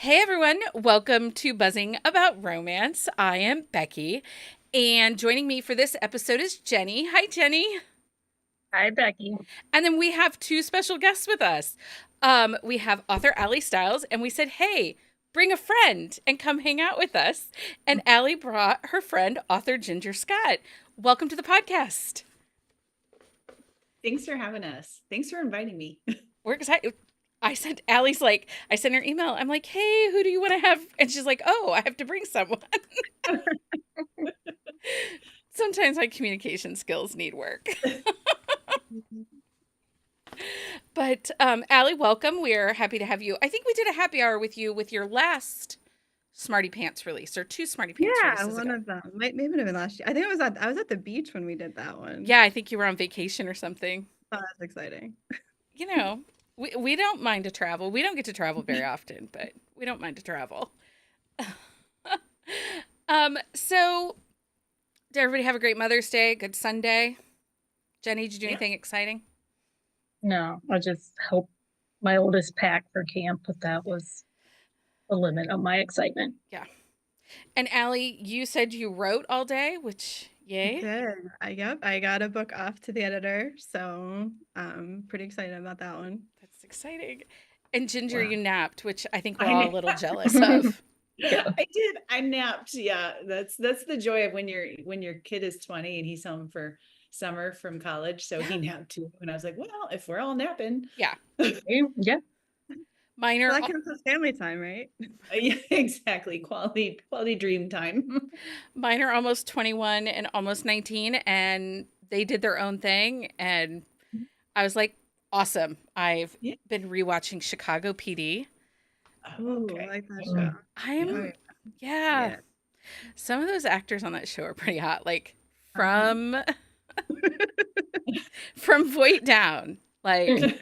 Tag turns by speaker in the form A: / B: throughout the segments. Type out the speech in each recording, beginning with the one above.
A: Hey everyone, welcome to Buzzing About Romance. I am Becky, and joining me for this episode is Jenny. Hi, Jenny.
B: Hi, Becky.
A: And then we have two special guests with us. We have author Aly Stiles, and we said, hey, bring a friend and come hang out with us. And Aly brought her friend, author Ginger Scott. Welcome to the podcast.
C: Thanks for having us. Thanks for inviting me.
A: We're excited. I sent her email. I'm like, hey, who do you want to have? And she's like, oh, I have to bring someone. Sometimes my communication skills need work. But Aly, welcome. We're happy to have you. I think we did a happy hour with you with your last Smarty Pants release, or two Smarty Pants
D: Yeah,
A: releases
D: one
A: ago.
D: of them. Maybe it have been last year. I think I was at the beach when we did that one.
A: Yeah, I think you were on vacation or something.
D: Oh, that's exciting.
A: You know, we don't mind to travel. We don't get to travel very often, but we don't mind to travel. So did everybody have a great Mother's Day? Good Sunday? Jenny, did you do
C: Yeah.
A: anything exciting?
B: No, I just hope my oldest packed for camp, but that was the limit of my excitement.
A: Yeah. And Aly, you said you wrote all day, which yay.
D: Did. I got a book off to the editor, so pretty excited about that one.
A: That's exciting. And Ginger,
C: Wow.
A: you napped, which I think we're
C: I
A: all a
C: napped.
A: little jealous of.
B: Yeah.
C: I did. I napped. Yeah, that's the joy of when your kid is 20 and he's home for summer from college. So he napped too. And I was like, well, if we're all napping.
A: Yeah.
B: Yeah.
A: Mine
D: Well,
A: are
D: that counts as family time, right?
C: Yeah, exactly. Quality dream time.
A: mine are almost 21 and almost 19, and they did their own thing, and I was like, awesome. I've
C: Yeah.
A: been rewatching Chicago PD.
C: Oh,
D: Oh, I
C: okay.
D: like that
B: Mm.
D: show.
A: I'm
D: Oh,
A: yeah.
D: yeah.
A: Some of those actors on that show are pretty hot. Like
D: Uh-huh.
A: from Voight down. Like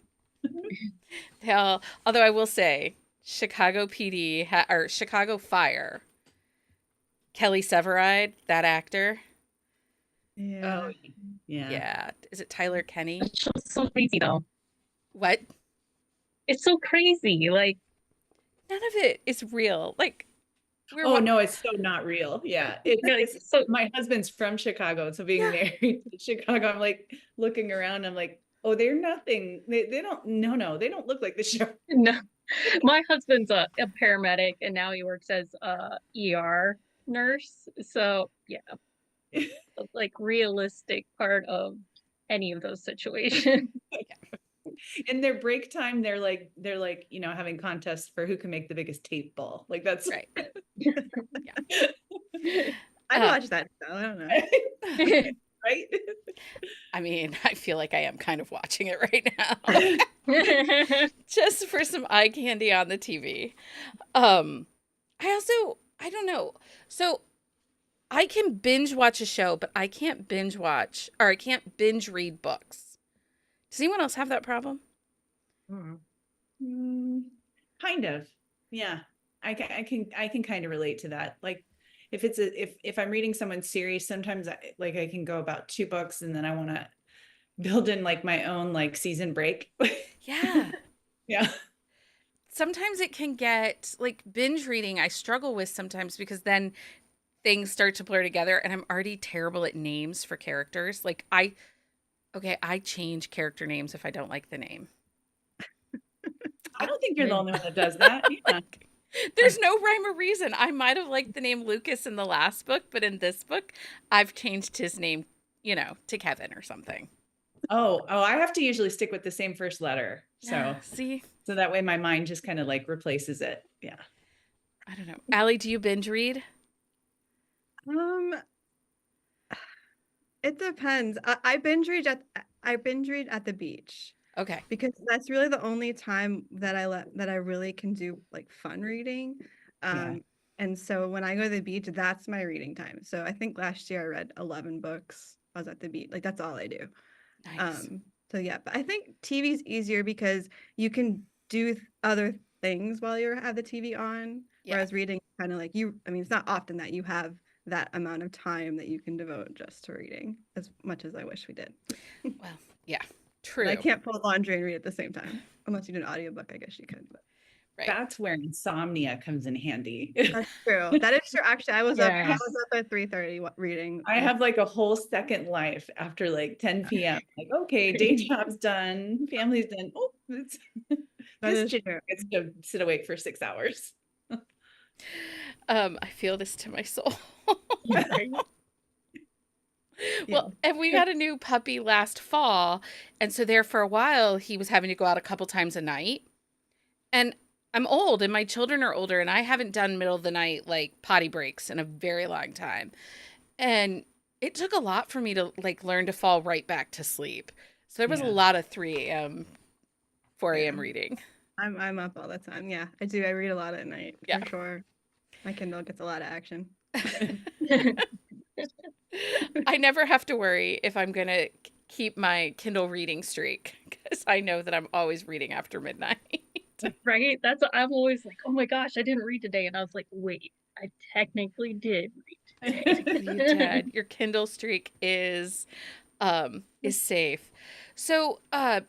A: hell. Although I will say, Chicago PD or Chicago Fire. Kelly Severide, that actor.
D: Yeah.
C: Oh, yeah.
A: Yeah. Is it Tyler Kenny?
B: That show's so crazy though.
A: What?
B: It's so crazy. Like,
A: None of it is real. Like we're
C: Oh no, it's so not real. Yeah.
B: you're like,
C: It's
B: so
C: my husband's from Chicago. So being
A: yeah.
C: married to Chicago, I'm like looking around, I'm like, oh, they're nothing. They don't no, they don't look like the show.
B: no. My husband's a paramedic and now he works as a ER nurse. So yeah, like realistic part of any of those situations.
C: In their break time, they're like, having contests for who can make the biggest tape ball. Like that's
A: Right.
D: I'd
A: Uh,
D: watch that show. I don't know.
C: right.
A: I mean, I feel like I am kind of watching it right now. Just for some eye candy on the TV. I don't know. So I can binge watch a show, but I can't binge watch or I can't binge read books. Does anyone else have that problem?
C: Mm, kind of. Yeah. I can kind of relate to that. Like if I'm reading someone serious, sometimes I can go about two books and then I want to build in like my own like season break.
A: Yeah.
C: Yeah.
A: Sometimes it can get like binge reading, I struggle with sometimes because then things start to blur together and I'm already terrible at names for characters. I change character names if I don't like the name.
C: I don't think you're the only one that does that. Yeah.
A: Like, there's no rhyme or reason. I might have liked the name Lucas in the last book, but in this book, I've changed his name, to Kevin or something.
C: Oh, I have to usually stick with the same first letter. So
A: See,
C: so that way my mind just kind of like replaces it. Yeah.
A: I don't know. Aly, do you binge read?
D: Um, it depends. I binge read at the beach.
A: Okay.
D: Because that's really the only time that I really can do like fun reading.
C: Yeah.
D: And so when I go to the beach, that's my reading time. So I think last year I read 11 books. I was at the beach. Like that's all I do.
A: Nice.
D: So yeah, but I think TV's easier because you can do other things while you have the TV on.
A: Yeah.
D: Whereas reading kind of like I mean, it's not often that you have that amount of time that you can devote just to reading as much as I wish we did.
A: Well, yeah. True.
D: I can't fold laundry and read at the same time. Unless you do an audiobook, I guess you could. But.
A: Right.
C: That's where insomnia comes in handy.
D: That's true. That is true. Actually, I was
B: Yes.
D: up at 3:30 reading.
C: I have like a whole second life after like 10 p.m. Like, okay, day job's done, family's done. Oh,
D: That
C: this
D: is
C: chick
D: true.
C: gets to sit awake for 6 hours.
A: I feel this to my soul.
B: Right.
D: Yeah.
A: Well, and we got a new puppy last fall, and so there for a while he was having to go out a couple times a night. And I'm old and my children are older and I haven't done middle of the night like potty breaks in a very long time. And it took a lot for me to like learn to fall right back to sleep. So there was a
C: Yeah.
A: lot of 3 a.m., 4 a.m.
D: Yeah.
A: reading.
D: I'm up all the time. Yeah, I do. I read a lot at night
A: Yeah.
D: for sure. My Kindle gets a lot of action.
A: I never have to worry if I'm going to keep my Kindle reading streak because I know that I'm always reading after midnight.
B: Right? I'm always like, oh my gosh, I didn't read today. And I was like, wait, I technically did read today.
A: You did. Your Kindle streak is safe. So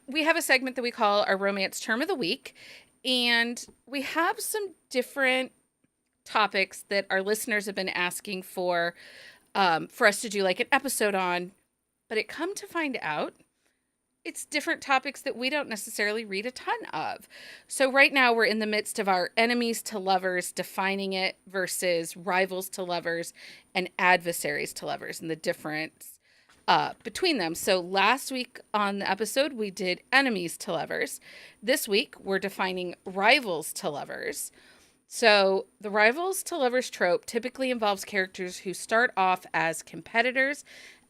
A: we have a segment that we call our romance term of the week, and we have some different topics that our listeners have been asking for us to do like an episode on, but it come to find out it's different topics that we don't necessarily read a ton of. So right now we're in the midst of our enemies to lovers, defining it versus rivals to lovers and adversaries to lovers and the difference between them. So last week on the episode, we did enemies to lovers. This week, we're defining rivals to lovers. So the rivals to lovers trope typically involves characters who start off as competitors,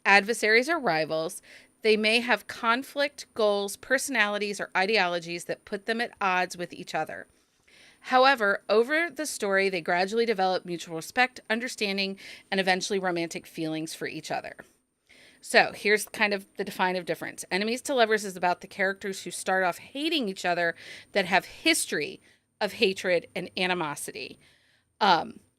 A: adversaries, or rivals. They may have conflict, goals, personalities, or ideologies that put them at odds with each other. However, over the story, they gradually develop mutual respect, understanding, and eventually romantic feelings for each other. So here's kind of the definitive difference. Enemies to lovers is about the characters who start off hating each other that have history of hatred and animosity.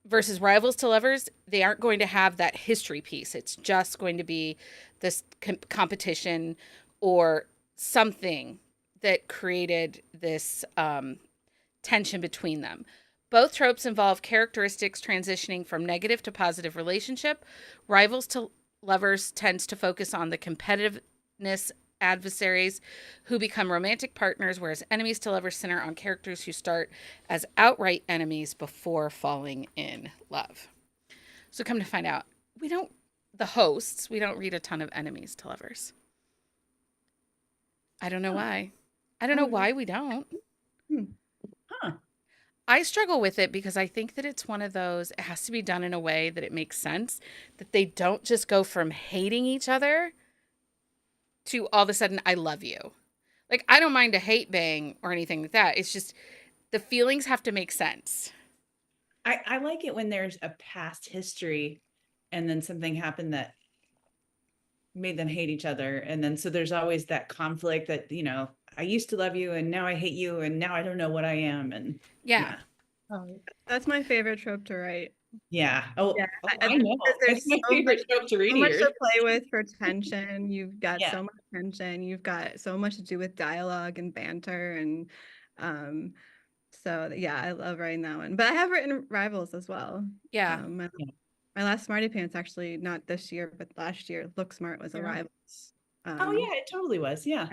A: Versus rivals to lovers, they aren't going to have that history piece. It's just going to be this competition or something that created this tension between them. Both tropes involve characteristics transitioning from negative to positive relationship. Rivals to lovers tends to focus on the competitiveness adversaries who become romantic partners, whereas enemies to lovers center on characters who start as outright enemies before falling in love. So come to find out, we don't read a ton of enemies to lovers. I don't know why. I don't know why we don't.
C: Huh.
A: I struggle with it because I think that it's one of those, it has to be done in a way that it makes sense, that they don't just go from hating each other to all of a sudden, I love you. Like, I don't mind a hate bang or anything like that. It's just the feelings have to make sense.
C: I like it when there's a past history and then something happened that made them hate each other. And then so there's always that conflict that, I used to love you and now I hate you and now I don't know what I am. And
A: Yeah.
D: That's my favorite trope to write.
C: Yeah. Oh,
D: Yeah,
C: I know.
D: there's
C: That's my
D: so
C: favorite
D: much,
C: trope to read
D: so much
C: here.
D: to play with for tension. You've got
C: Yeah.
D: so much tension. You've got so much to do with dialogue and banter, and so yeah, I love writing that one. But I have written rivals as well.
A: Yeah.
D: My last Smarty Pants, actually, not this year, but last year, Look Smart was a
B: Yeah.
D: rivals.
C: Oh yeah, it totally was. Yeah.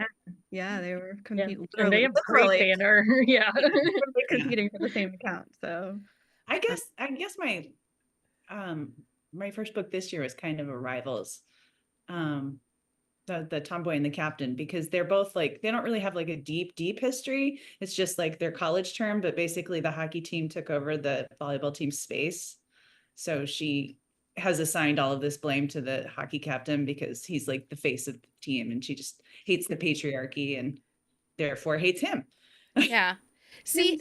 D: Yeah, they were
B: Yeah.
D: competing.
B: And they have great banner. Yeah.
D: Literally competing for the same account. So
C: I guess my first book this year was kind of a rivals. The Tomboy and the Captain, because they're both like, they don't really have like a deep history. It's just like their college term, but basically the hockey team took over the volleyball team's space. So she has assigned all of this blame to the hockey captain because he's like the face of the team and she just hates the patriarchy and therefore hates him.
A: Yeah. See,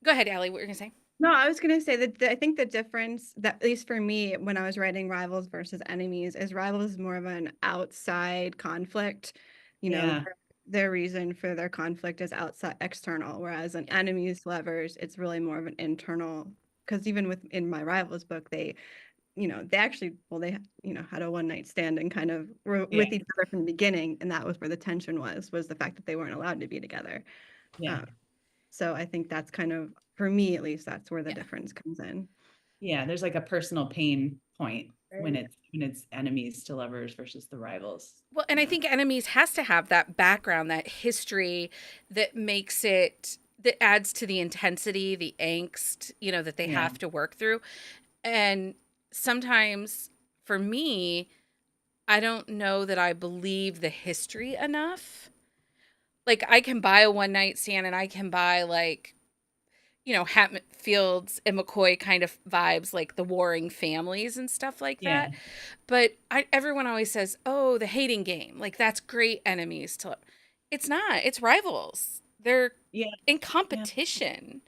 A: go ahead, Aly. What were you going to say?
D: No, I was going to say that I think the difference, that at least for me, when I was writing rivals versus enemies, is rivals is more of an outside conflict.
C: Yeah.
D: Their reason for their conflict is outside, external, whereas an enemies lovers, it's really more of an internal. Because even in my rivals book, they actually, they had a one-night stand and kind of were with each other from the beginning, and that was where the tension was the fact that they weren't allowed to be together.
C: Yeah.
D: So I think that's kind of, for me at least, that's where the
A: Yeah.
D: difference comes in.
C: Yeah, there's like a personal pain point when
B: Right.
C: it's enemies to lovers versus the rivals.
A: Well, and I
C: Yeah.
A: think enemies has to have that background, that history that makes it, that adds to the intensity, the angst, that they
C: Yeah.
A: have to work through. And sometimes for me, I don't know that I believe the history enough. Like I can buy a one night stand and I can buy like, Hatfields and McCoy kind of vibes, like the warring families and stuff like
C: Yeah.
A: that. But everyone always says, "Oh, the hating game. Like that's great enemies to." It's not. It's rivals. They're
C: Yeah.
A: in
C: Yeah.
A: competition,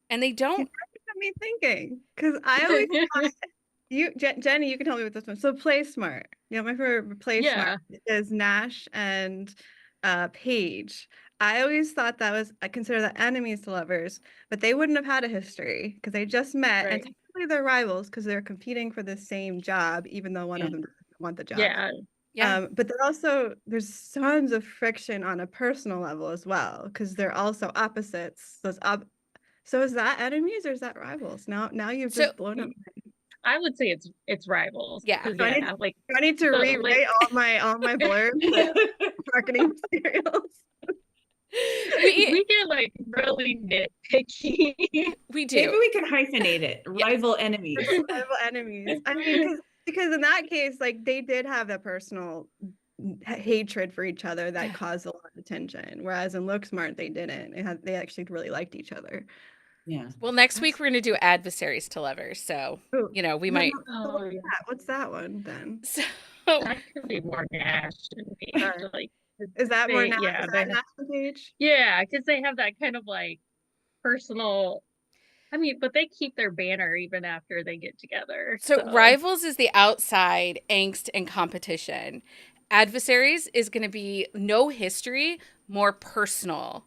A: and they
D: See,
A: don't.
D: that got me thinking, because I always thought, Jenny, you can help me with this one. So Play Smart. My favorite Play Smart is Nash and Paige. I always thought that was, I consider that enemies to lovers, but they wouldn't have had a history because they just met, and
B: Right.
D: technically they're rivals because they're competing for the same job, even though one
C: Yeah.
D: of them doesn't want the job.
B: Yeah.
A: Yeah.
D: But they're also, there's tons of friction on a personal level as well because they're also opposites. So is that enemies or is that rivals? Now you've
A: So
D: just blown up.
B: I would say it's rivals.
A: Yeah.
B: 'Cause,
D: Do I need,
B: yeah, like
D: do I need to
B: so,
D: rewrite
B: like
D: all my blurbs and marketing materials?
A: we
B: we get like really nitpicky.
A: we
C: Maybe
A: do.
C: we can hyphenate it.
A: Yeah.
C: Rival enemies.
D: Rival enemies. I mean, because in that case, like they did have that personal hatred for each other that
A: Yeah.
D: caused a lot of tension. Whereas in Look Smart, they didn't. They actually really liked each other.
C: Yeah.
A: Well, next week we're going to do adversaries to lovers. So,
D: Ooh.
A: we
D: No,
A: might.
D: no, so
B: Oh yeah,
D: what's that one then?
A: So,
B: that could be more Nash and Paige.
D: Sorry.
B: Like
D: Is that more now?
B: yeah,
D: Is that National Page?
B: yeah, because they have that kind of like personal. I mean, but they keep their banner even after they get together.
A: so rivals is the outside angst and competition. Adversaries is going to be no history, more personal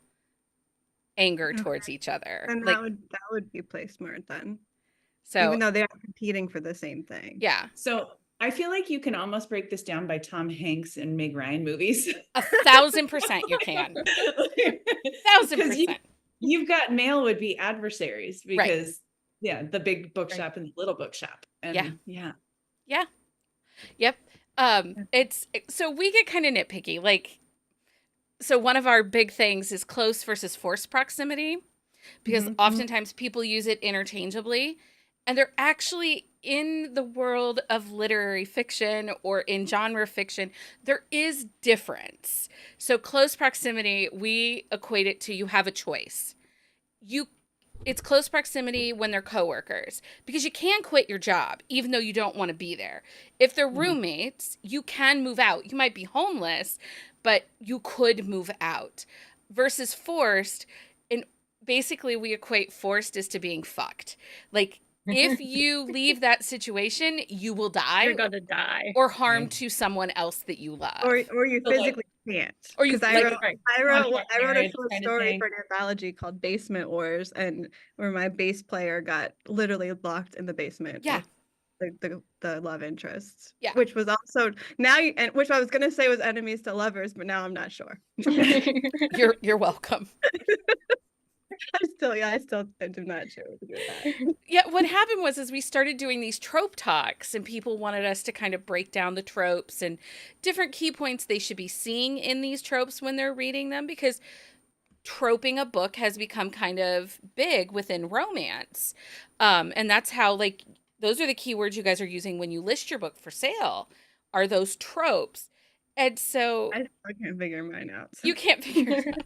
A: anger
D: Okay.
A: towards each other.
D: And
A: Like
D: that would be Play Smart then.
A: so.
D: Even though they are competing for the same thing.
A: Yeah.
C: So I feel like you can almost break this down by Tom Hanks and Meg Ryan movies.
A: 1,000% you can. 1,000%.
C: You've got male would be adversaries
A: Right.
C: because the big bookshop and the little bookshop. And
A: Yeah. Yep. It's so we get kind of nitpicky. Like, so one of our big things is close versus forced proximity, because
D: Mhm.
A: oftentimes people use it interchangeably, and they're actually in the world of literary fiction or in genre fiction, there is difference. So close proximity, we equate it to you have a choice. It's close proximity when they're coworkers because you can quit your job even though you don't want to be there. If they're roommates, you can move out. You might be homeless, but you could move out. Versus forced, and basically we equate forced as to being fucked. Like if you leave that situation, you will die
B: You're gonna die.
A: or harm
C: Right.
A: to someone else that you love.
D: Or you
C: So, like-
D: physically can't.
A: Or you-
D: Because
A: like-
D: I wrote a
C: marriage
D: short
C: kind of
D: story
C: thing.
D: for an anthology called Basement Wars, and where my bass player got literally locked in the basement.
A: Yeah.
D: with the love interests.
A: Yeah.
D: Which was also and which I was gonna say was enemies to lovers, but now I'm not sure.
A: You're welcome.
D: I still am not sure what to do with that.
A: Yeah, what happened was we started doing these trope talks and people wanted us to kind of break down the tropes and different key points they should be seeing in these tropes when they're reading them, because troping a book has become kind of big within romance. And that's how, like, those are the keywords you guys are using when you list your book for sale, are those tropes. And so
D: I still can't figure mine out. So.
A: you can't figure it out.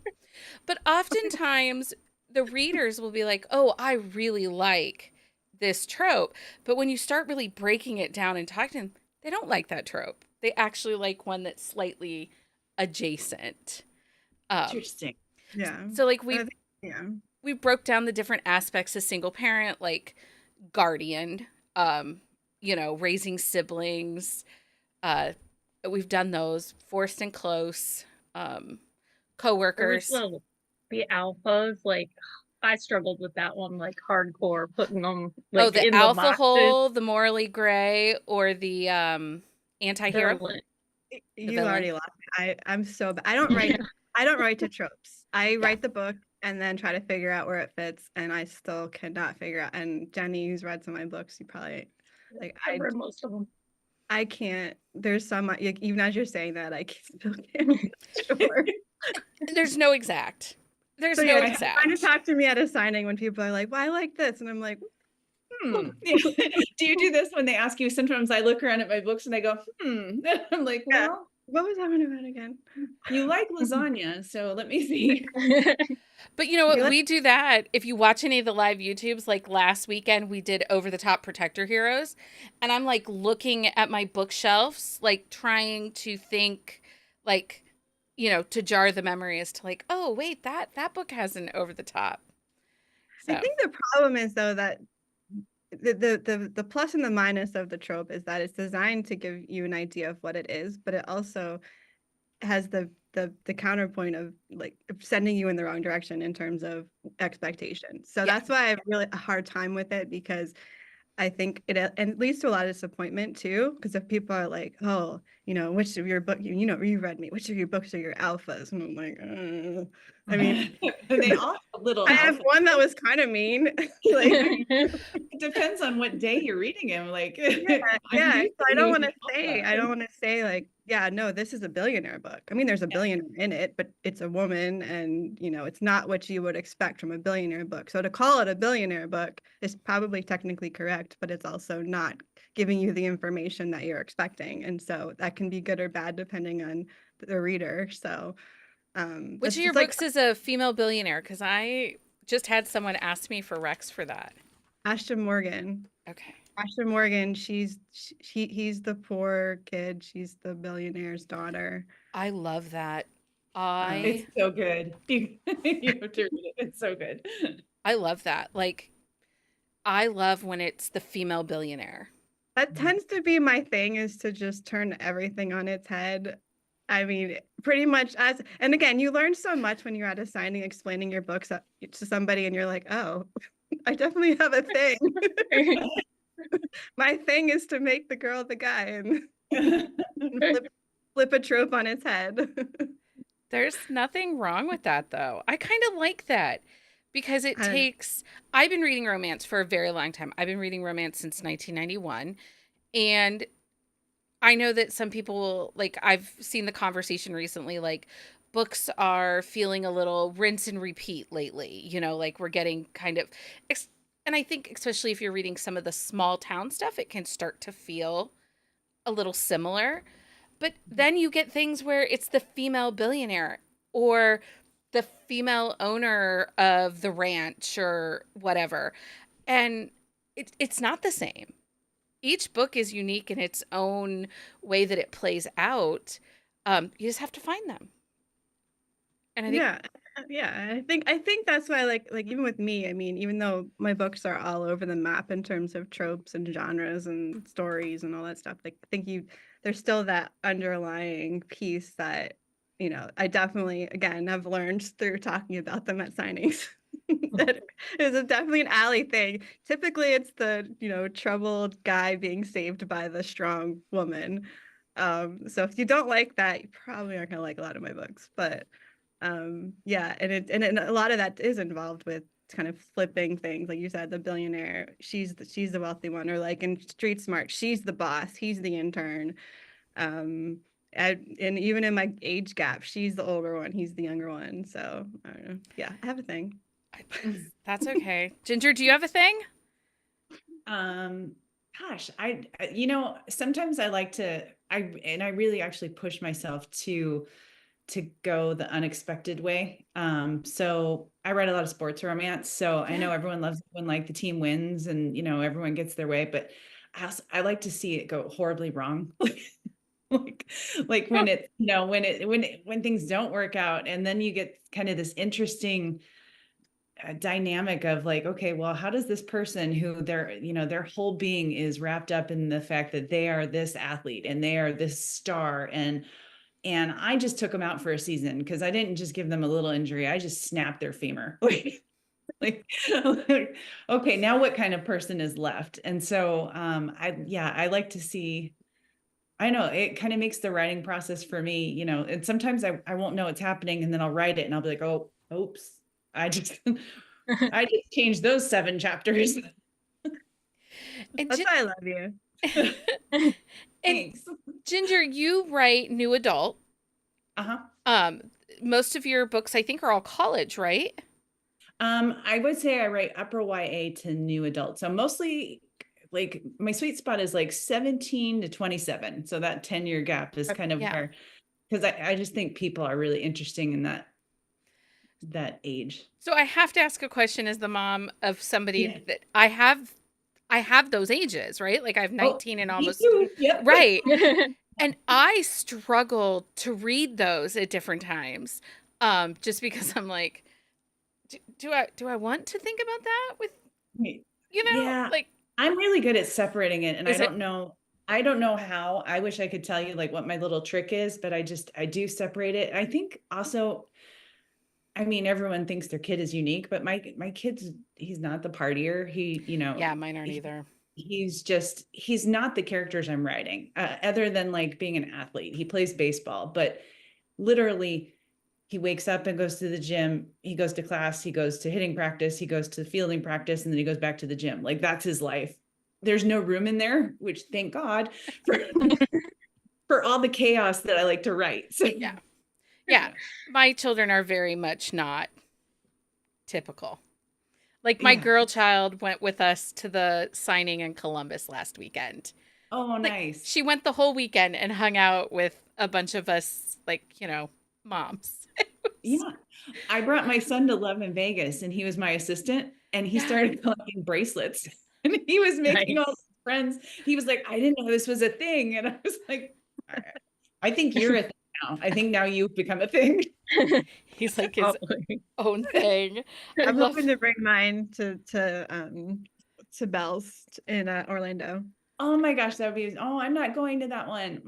A: But oftentimes the readers will be like, oh, I really like this trope. But when you start really breaking it down and talking to them, they don't like that trope. They actually like one that's slightly adjacent.
C: Interesting.
D: Yeah.
A: So like we broke down the different aspects of single parent, like guardian, raising siblings. We've done those, forced and close, coworkers.
B: The alphas, like I struggled with that one, like hardcore, putting them like
A: the
B: in
A: alpha
B: the boxes.
A: hole, the morally gray, or the anti-hero.
D: You already lost me. I'm so bad. I don't write to tropes. I write the book and then try to figure out where it fits, and I still cannot figure out. And Jenny, who's read some of my books, you probably like
B: I've read most of them.
D: I can't. There's some like, even as you're saying that, I still can't. Sure.
A: There's no exact. There's
D: So
A: no
D: yeah,
A: exact.
D: trying to talk to me at a signing when people are like, "Well, I like this," and I'm like,
C: Do you do this when they ask you? Sometimes I look around at my books and I go, I'm like,
D: Yeah.
C: well,
D: "What was that one about again?"
C: you like lasagna, so let me see.
A: But you know what?
D: You like-
A: We do that. If you watch any of the live YouTubes, like last weekend, we did Over the Top Protector Heroes. And I'm like looking at my bookshelves, like trying to think, like, to jar the memory as to like, oh, wait, that book has an over the top.
D: I
A: So,
D: think the problem is though that the plus and the minus of the trope is that it's designed to give you an idea of what it is, but it also has the counterpoint of like sending you in the wrong direction in terms of expectations. So
A: Yeah.
D: that's why I have really a hard time with it, because I think and it leads to a lot of disappointment too. Because if people are like, "Oh, which of your book, you read me, which of your books are your alphas?" And I'm like, I mean,
C: And they all have little
D: I have
C: alpha.
D: one that was kind of mean. Like,
C: It depends on what day you're reading him. Like,
D: yeah. So I don't want to
C: alpha.
D: say like, yeah, no, this is a billionaire book. I mean, there's a billionaire in it, but it's a woman, and it's not what you would expect from a billionaire book. So to call it a billionaire book is probably technically correct, but it's also not giving you the information that you're expecting. And so that can be good or bad depending on the reader. So
A: which of your
D: it's like
A: books is a female billionaire? Because I just had someone ask me for Rex for that.
D: Ashton Morgan.
A: Okay.
D: Ashton Morgan, he's the poor kid. She's the billionaire's daughter.
A: I love that.
C: It's so good. You have to read it. It's so good.
A: I love that. Like, I love when it's the female billionaire.
D: That tends to be my thing, is to just turn everything on its head. I mean, pretty much and again, you learn so much when you're at a signing explaining your books to somebody and you're like, oh, I definitely have a thing. My thing is to make the girl the guy and flip a trope on its head.
A: There's nothing wrong with that, though. I kind of like that because it takes. I've been reading romance for a very long time. I've been reading romance since 1991. And I know that some people, like, I've seen the conversation recently, like, books are feeling a little rinse and repeat lately. Like we're getting kind of. And I think, especially if you're reading some of the small town stuff, it can start to feel a little similar. But then you get things where it's the female billionaire or the female owner of the ranch or whatever. And it's not the same. Each book is unique in its own way that it plays out. You just have to find them. And I think
D: yeah, I think that's why like even with me, I mean, even though my books are all over the map in terms of tropes and genres and stories and all that stuff, like I think there's still that underlying piece that I definitely again have learned through talking about them at signings. That is definitely an Aly thing. Typically it's the troubled guy being saved by the strong woman. So if you don't like that, you probably aren't gonna like a lot of my books. But yeah, and a lot of that is involved with kind of flipping things, like you said, the billionaire, she's the wealthy one, or like in Street Smart, she's the boss, he's the intern. And even in my age gap, she's the older one, he's the younger one. So I don't know. Yeah, I have a thing.
A: that's okay. Ginger, do you have a thing?
C: Gosh, sometimes I like to, I really actually push myself to go the unexpected way. So I write a lot of sports romance. So I know everyone loves it when like the team wins and everyone gets their way, but I like to see it go horribly wrong. like when it, when things don't work out, and then you get kind of this interesting dynamic of like, okay, well, how does this person who their whole being is wrapped up in the fact that they are this athlete and they are this star, and I just took them out for a season because I didn't just give them a little injury. I just snapped their femur. like, okay, now what kind of person is left? And so I like to see, I know it kind of makes the writing process for me, and sometimes I won't know what's happening, and then I'll write it and I'll be like, oh, oops. I just I just changed those 7 chapters.
A: And
D: That's why I love you.
A: and
C: Thanks.
A: Ginger, you write new adult.
C: Uh-huh.
A: Um, most of your books, I think, are all college, right?
C: I would say I write upper YA to new adult. So mostly like my sweet spot is like 17 to 27. So that 10-year gap is kind of
A: Yeah.
C: where, because I just think people are really interesting in that age.
A: So I have to ask a question as the mom of somebody
C: Yeah.
A: that I have those ages, right? Like I have
C: Oh,
A: 19 and
C: me
A: almost
C: too. Yep.
A: right. And I struggle to read those at different times. Just because I'm like, do I want to think about that with,
C: Yeah,
A: like,
C: I'm really good at separating it, and
A: is it
C: I don't know how. I wish I could tell you like what my little trick is, but I do separate it. I think also, I mean, everyone thinks their kid is unique, but my kid's he's not the partier.
A: yeah, mine aren't
C: he-
A: either.
C: he's not the characters I'm writing, other than like being an athlete. He plays baseball, but literally he wakes up and goes to the gym, he goes to class, he goes to hitting practice, he goes to fielding practice, and then he goes back to the gym. Like that's his life. There's no room in there, which thank God for for all the chaos that I like to write. So
A: Yeah. Yeah. My children are very much not typical. Like my
C: yeah.
A: girl child went with us to the signing in Columbus last weekend.
C: Oh,
A: Like
C: nice.
A: she went the whole weekend and hung out with a bunch of us, like, moms.
C: Yeah. I brought my son to Love in Vegas and he was my assistant and he
A: Yeah.
C: started collecting bracelets and he was making all
B: Nice.
C: his friends. He was like, I didn't know this was a thing. And I was like, "All right. I think you're a thing now. I think now you've become a thing."
A: He's like his
B: Probably.
A: own thing. I
D: I'm
A: love
D: hoping to bring mine to Bell's in Orlando.
C: Oh my gosh, that would be, oh, I'm not going to that one.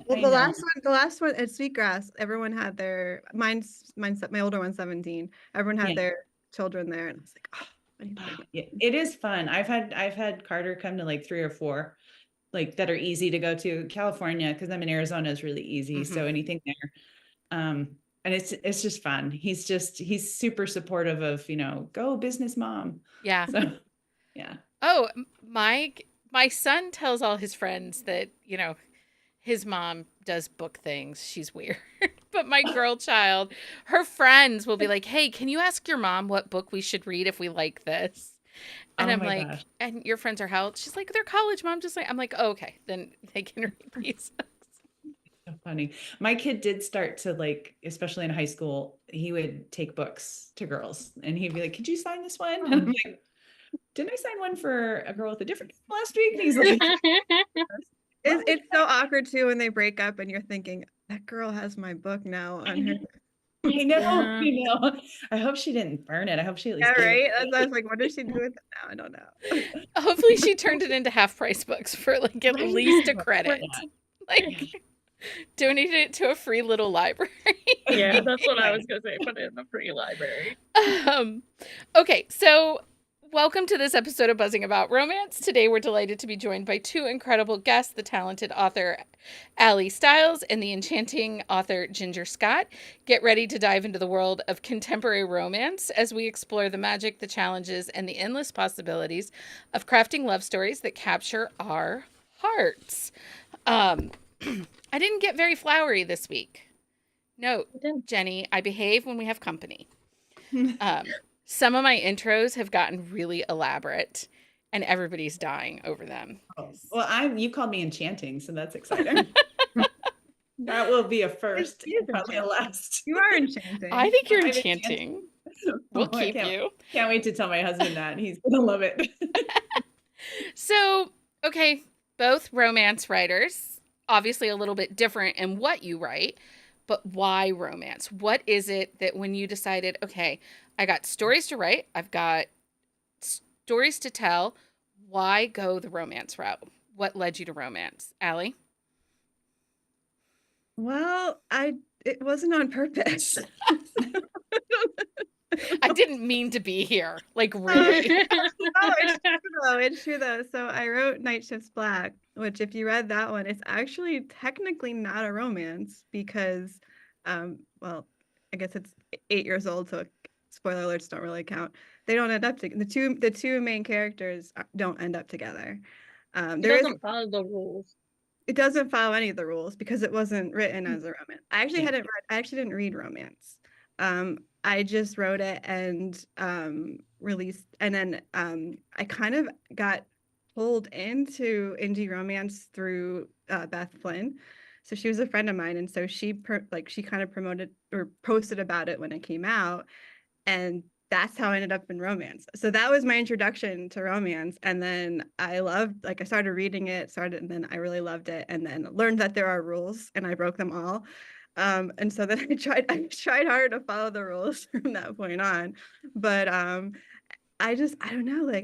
D: Well,
C: I
D: the
C: know.
D: last one at Sweetgrass, everyone had mine's my older one's 17. Everyone had
C: Yeah.
D: their children there, and I was like, oh, I need to bring
C: Yeah, it is fun. I've had Carter come to like 3 or 4 like that are easy to go to. California, because I'm in Arizona, is really easy. So
A: Mhm.
C: anything there. And it's just fun. He's super supportive of, go business mom.
A: Yeah.
C: So yeah.
A: Oh, my son tells all his friends that, his mom does book things. She's weird. But my girl child, her friends will be like, "Hey, can you ask your mom what book we should read if we like this?" And
C: Oh
A: I'm
C: my
A: like,
C: gosh.
A: "And your friends are how old?" She's like, "They're college, mom." Just like I'm like, oh, "Okay, then they can read these."
C: So funny. My kid did start to like, especially in high school, he would take books to girls and he'd be like, "Could you sign this one?" And I'm like, "Didn't I sign one for a girl with a different name last week?" And he's like,
D: It's so awkward too when they break up and you're thinking that girl has my book now on her.
C: I know,
B: Yeah.
C: I know. I hope she didn't burn it. I hope she at
D: Yeah,
C: least gave
D: right.
C: it.
D: I was like, what does she do with it now? I don't know.
A: Hopefully she turned it into half price books for like at
C: Right?
A: least a
C: Why
A: credit.
C: not?
A: Like donated it to a free little library.
B: Yeah, that's what I was gonna say. Put it in the free library.
A: Um, okay, so welcome to this episode of Buzzing About Romance. Today we're delighted to be joined by 2 incredible guests, the talented author Aly Stiles and the enchanting author Ginger Scott. Get ready to dive into the world of contemporary romance as we explore the magic, the challenges, and the endless possibilities of crafting love stories that capture our hearts. I didn't get very flowery this week. No, Jenny, I behave when we have company. Some of my intros have gotten really elaborate and everybody's dying over them.
C: Oh, well, you called me enchanting, so that's exciting. That will be a first,
D: She is
C: and probably a last.
D: You are enchanting.
A: I think you're
C: I'm
A: enchanting. We'll
C: Oh, I
A: keep you.
C: can't wait to tell my husband that. He's gonna love it.
A: So, okay, both romance writers, obviously a little bit different in what you write, but why romance? What is it that when you decided, okay, I got stories to write, I've got stories to tell, why go the romance route? What led you to romance? Aly?
D: Well, it wasn't on purpose.
A: I didn't mean to be here. Like, really.
D: Oh, it's true though. It's true though. So I wrote Night Shifts Black, which if you read that one, it's actually technically not a romance because, well, I guess it's 8 years old, so spoiler alerts don't really count. They don't end up together. The two main characters don't end up together.
B: It
D: There is
B: doesn't follow the rules.
D: it doesn't follow any of the rules because it wasn't written as a romance.
C: Yeah.
D: I actually didn't read romance. I just wrote it and released, and then I kind of got pulled into indie romance through Beth Flynn. So she was a friend of mine, and so she kind of promoted or posted about it when it came out, and that's how I ended up in romance. So that was my introduction to romance. And then I started reading it, and then I really loved it, and then learned that there are rules, and I broke them all. And so then I tried hard to follow the rules from that point on. But I don't know,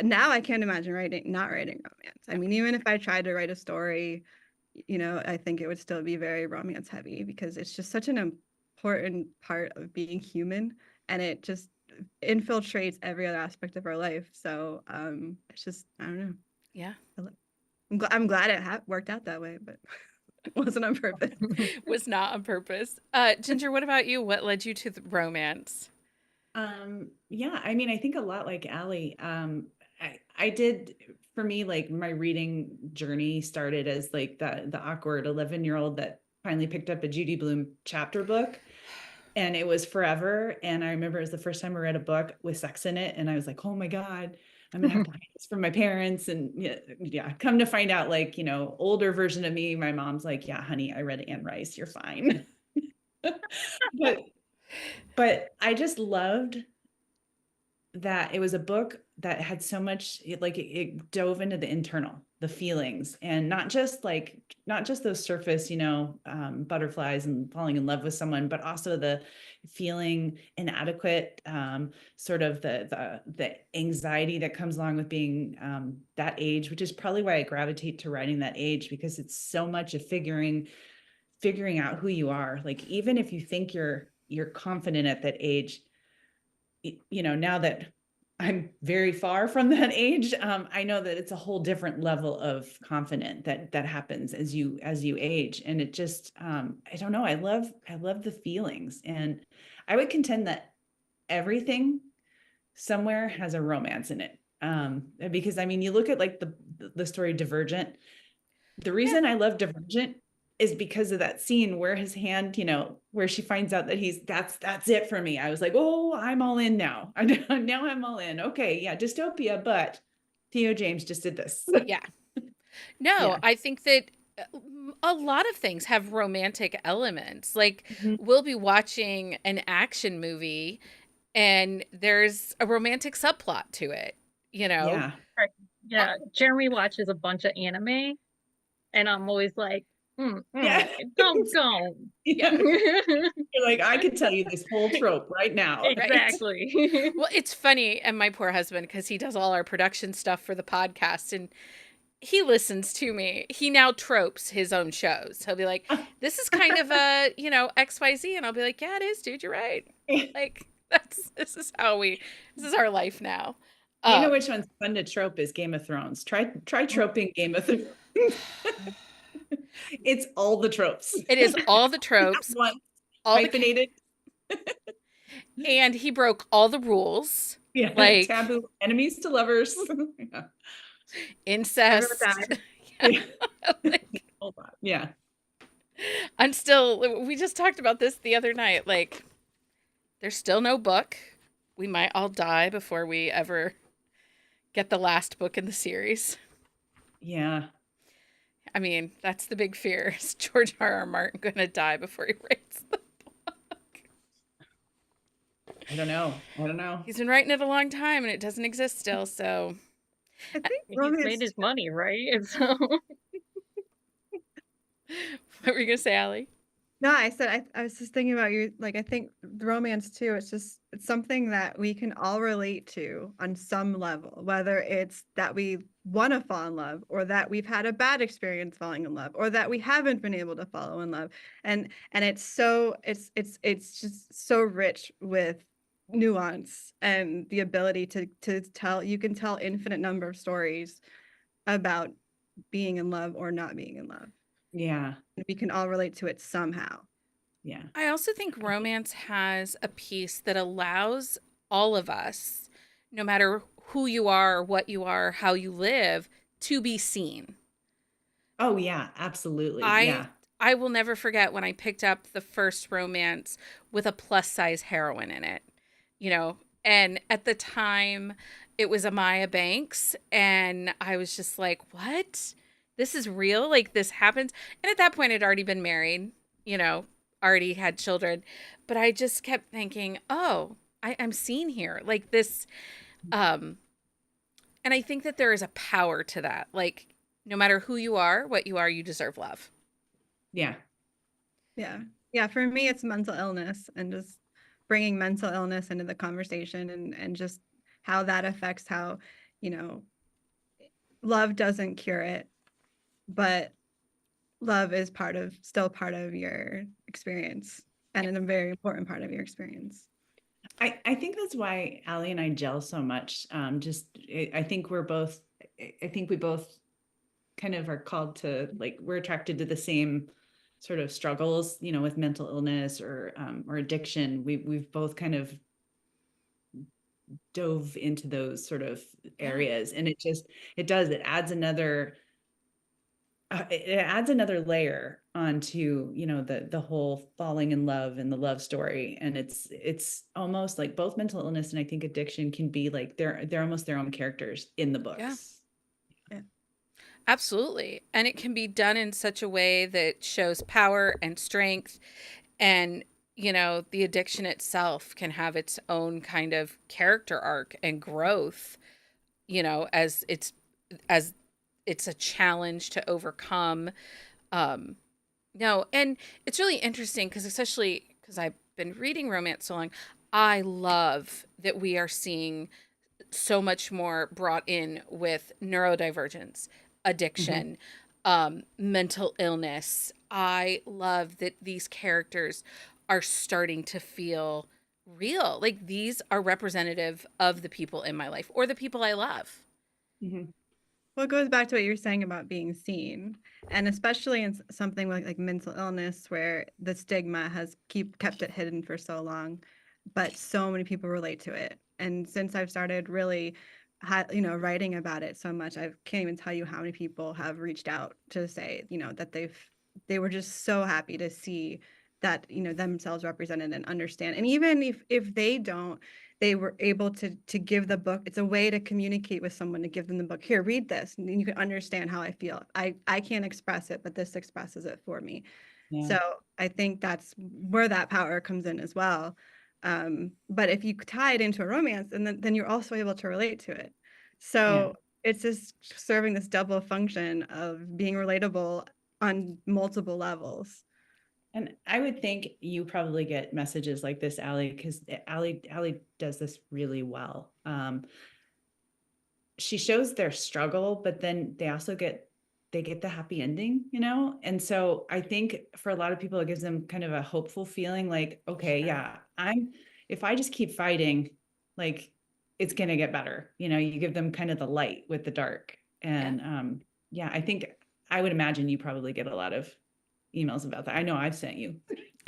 D: now I can't imagine not writing romance. I mean, even if I tried to write a story, I think it would still be very romance heavy because it's just such an important part of being human, and it just infiltrates every other aspect of our life. So it's just, I don't know.
A: Yeah.
D: I'm glad it worked out that way, but it wasn't on purpose.
A: Was not on purpose. Ginger, what about you? What led you to the romance?
C: Yeah, I mean, I think a lot like Aly. I did, for me, like my reading journey started as like the awkward 11-year-old that finally picked up a Judy Blume chapter book, and it was forever. And I remember it was the first time I read a book with sex in it, and I was like, oh my God, I'm gonna have to hide this from my parents. And yeah, come to find out, like, older version of me, my mom's like, yeah, honey, I read Anne Rice, you're fine. But I just loved that it was a book that had so much, it dove into the internal, the feelings, and not just those surface, butterflies and falling in love with someone, but also the feeling inadequate, sort of the anxiety that comes along with being that age, which is probably why I gravitate to writing that age, because it's so much of figuring out who you are. Like, even if you think you're confident at that age, now that I'm very far from that age, I know that it's a whole different level of confidence that happens as you age. And it just, I don't know. I love the feelings, and I would contend that everything somewhere has a romance in it. Because I mean, you look at like the story Divergent. The reason I love Divergent is because of that scene where his hand, where she finds out that that's it for me. I was like, oh, I'm all in now. Now I'm all in. Okay. Yeah. Dystopia, but Theo James just did this.
A: Yeah. No,
C: Yeah.
A: I think that a lot of things have romantic elements. Like,
C: Mhm.
A: we'll be watching an action movie and there's a romantic subplot to it,
C: Yeah.
B: Right. Yeah, Jeremy watches a bunch of anime, and I'm always like,
C: Yeah.
B: don't.
C: Yeah. You're like, I could tell you this whole trope right now. Right?
B: Exactly.
A: Well, it's funny, and my poor husband, because he does all our production stuff for the podcast, and he listens to me. He now tropes his own shows. He'll be like, this is kind of a, XYZ. And I'll be like, yeah, it is, dude. You're right. Like, this is our life now.
C: You know which one's fun to trope is Game of Thrones. Try troping Game of Thrones. It's all the tropes.
A: It is all the tropes.
C: All hyphenated.
A: And he broke all the rules.
C: Yeah,
A: like
C: taboo, enemies to lovers. Yeah.
A: Incest.
C: Yeah. Yeah.
A: We just talked about this the other night. Like, there's still no book. We might all die before we ever get the last book in the series.
C: Yeah.
A: I mean, that's the big fear. Is George R.R. Martin going to die before he writes the book?
C: I don't know.
A: He's been writing it a long time and it doesn't exist still, so.
D: I think
B: He's made his money, right? And so
A: What were you going to say, Aly?
D: No, I said I was just thinking about you. Like, I think the romance too. It's something that we can all relate to on some level, whether it's that we want to fall in love, or that we've had a bad experience falling in love, or that we haven't been able to fall in love. And it's just so rich with nuance and the ability to tell. You can tell infinite number of stories about being in love or not being in love.
C: Yeah.
D: We can all relate to it somehow.
C: Yeah.
A: I also think romance has a piece that allows all of us, no matter who you are, what you are, how you live, to be seen.
C: Oh yeah, absolutely.
A: I
C: Yeah.
A: I will never forget when I picked up the first romance with a plus size heroine in it, you know, and at the time it was Amaya Banks, and I was just like, what? This is real? Like this happens? And at that point I'd already been married, you know, already had children, but I just kept thinking, oh, I'm seen here. Like this, um, and I think that there is a power to that. Like no matter who you are, what you are, you deserve love.
C: Yeah.
D: Yeah. Yeah. For me, it's mental illness and just bringing mental illness into the conversation and just how that affects how, you know, love doesn't cure it, but love is still part of your experience and a very important part of your experience.
C: I think that's why Aly and I gel so much. I think I think we both kind of are called to, like, we're attracted to the same sort of struggles, you know, with mental illness or addiction. We've both kind of dove into those sort of
A: Yeah.
C: areas, and it adds another layer onto, you know, the whole falling in love and the love story. And it's almost like both mental illness and I think addiction can be like they're almost their own characters in the
A: Yeah.
C: books.
D: Yeah.
A: Absolutely. And it can be done in such a way that shows power and strength. And, you know, the addiction itself can have its own kind of character arc and growth, you know, as it's a challenge to overcome. Um, no, and it's really interesting because especially because I've been reading romance so long, I love that we are seeing so much more brought in with neurodivergence,
C: Mhm.
A: addiction, mental illness. I love that these characters are starting to feel real. Like these are representative of the people in my life or the people I love.
C: Mhm.
D: Well, it goes back to what you were saying about being seen, and especially in something like mental illness, where the stigma has kept it hidden for so long, but so many people relate to it. And since I've started really, writing about it so much, I can't even tell you how many people have reached out to say, that they were just so happy to see that, themselves represented and understand. And even if they don't, they were able to give the book. It's a way to communicate with someone, to give them the book. Here, read this, and you can understand how I feel. I can't express it, but this expresses it for me.
C: Yeah.
D: So I think that's where that power comes in as well. But if you tie it into a romance, and then you're also able to relate to it.
C: Yeah.
D: So it's just serving this double function of being relatable on multiple levels.
C: And I would think you probably get messages like this, Aly, because Aly does this really well. She shows their struggle, but then they get the happy ending, you know? And so I think for a lot of people, it gives them kind of a hopeful feeling like, okay,
A: Sure.
C: yeah, if I just keep fighting, like it's gonna get better. You know, you give them kind of the light with the dark.
A: Yeah.
C: And yeah, I think I would imagine you probably get a lot of emails about that. I know I've sent you. I've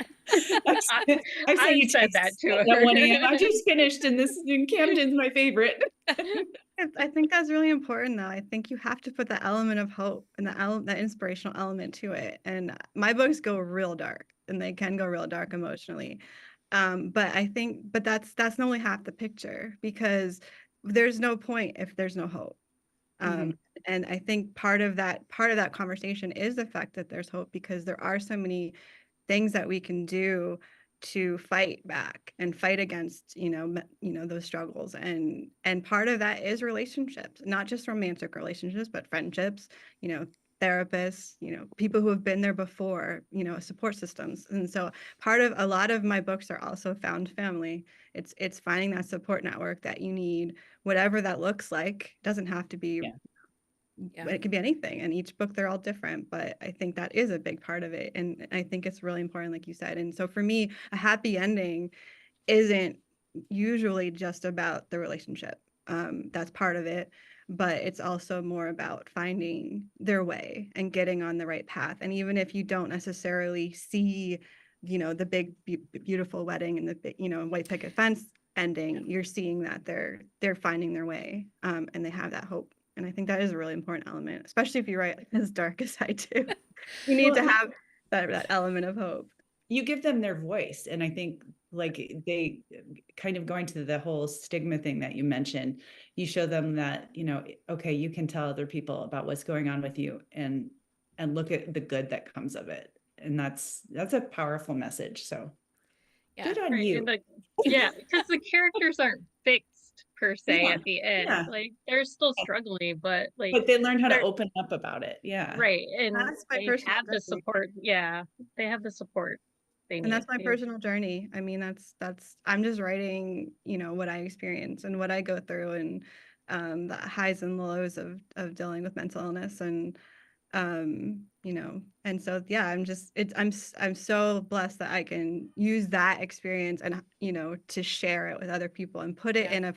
B: I,
C: sent, I've sent
B: I've
C: you
B: said that
C: texts
B: to
C: at
B: her.
C: 1 a.m. I just finished and this in Camden's my favorite.
D: I think that's really important, though. I think you have to put that element of hope and that inspirational element to it. And my books go real dark, and they can go real dark emotionally. But that's only half the picture, because there's no point if there's no hope. Um,
C: Mhm.
D: and I think part of that conversation is the fact that there's hope, because there are so many things that we can do to fight back and fight against, those struggles. And part of that is relationships, not just romantic relationships, but friendships, you know therapists, people who have been there before, support systems. And so part of a lot of my books are also found family. It's finding that support network that you need, whatever that looks like. It doesn't have to be,
C: Yeah.
A: Yeah.
D: but it could be anything. And each book, they're all different, but I think that is a big part of it. And I think it's really important, like you said. And so for me, a happy ending isn't usually just about the relationship. That's part of it, but it's also more about finding their way and getting on the right path. And even if you don't necessarily see the big beautiful wedding and the white picket fence ending, you're seeing that they're finding their way, and they have that hope. And I think that is a really important element, especially if you write as dark as I do. You need to have that element of hope.
C: You give them their voice. And I think like they kind of going to the whole stigma thing that you mentioned, you show them that, okay, you can tell other people about what's going on with you and look at the good that comes of it. And that's a powerful message. So good on you.
B: Because the characters aren't fixed per se at the end.
C: Yeah.
B: Like they're still struggling, but
C: they learn how to open up about it. Yeah.
B: Right. And
D: that's my
B: they
D: personal
B: have the
D: journey.
B: support. Yeah. They have the support they need.
D: And that's my personal journey. I mean, that's I'm just writing, what I experience and what I go through, and the highs and lows of dealing with mental illness. And and so I'm so blessed that I can use that experience and to share it with other people and put it in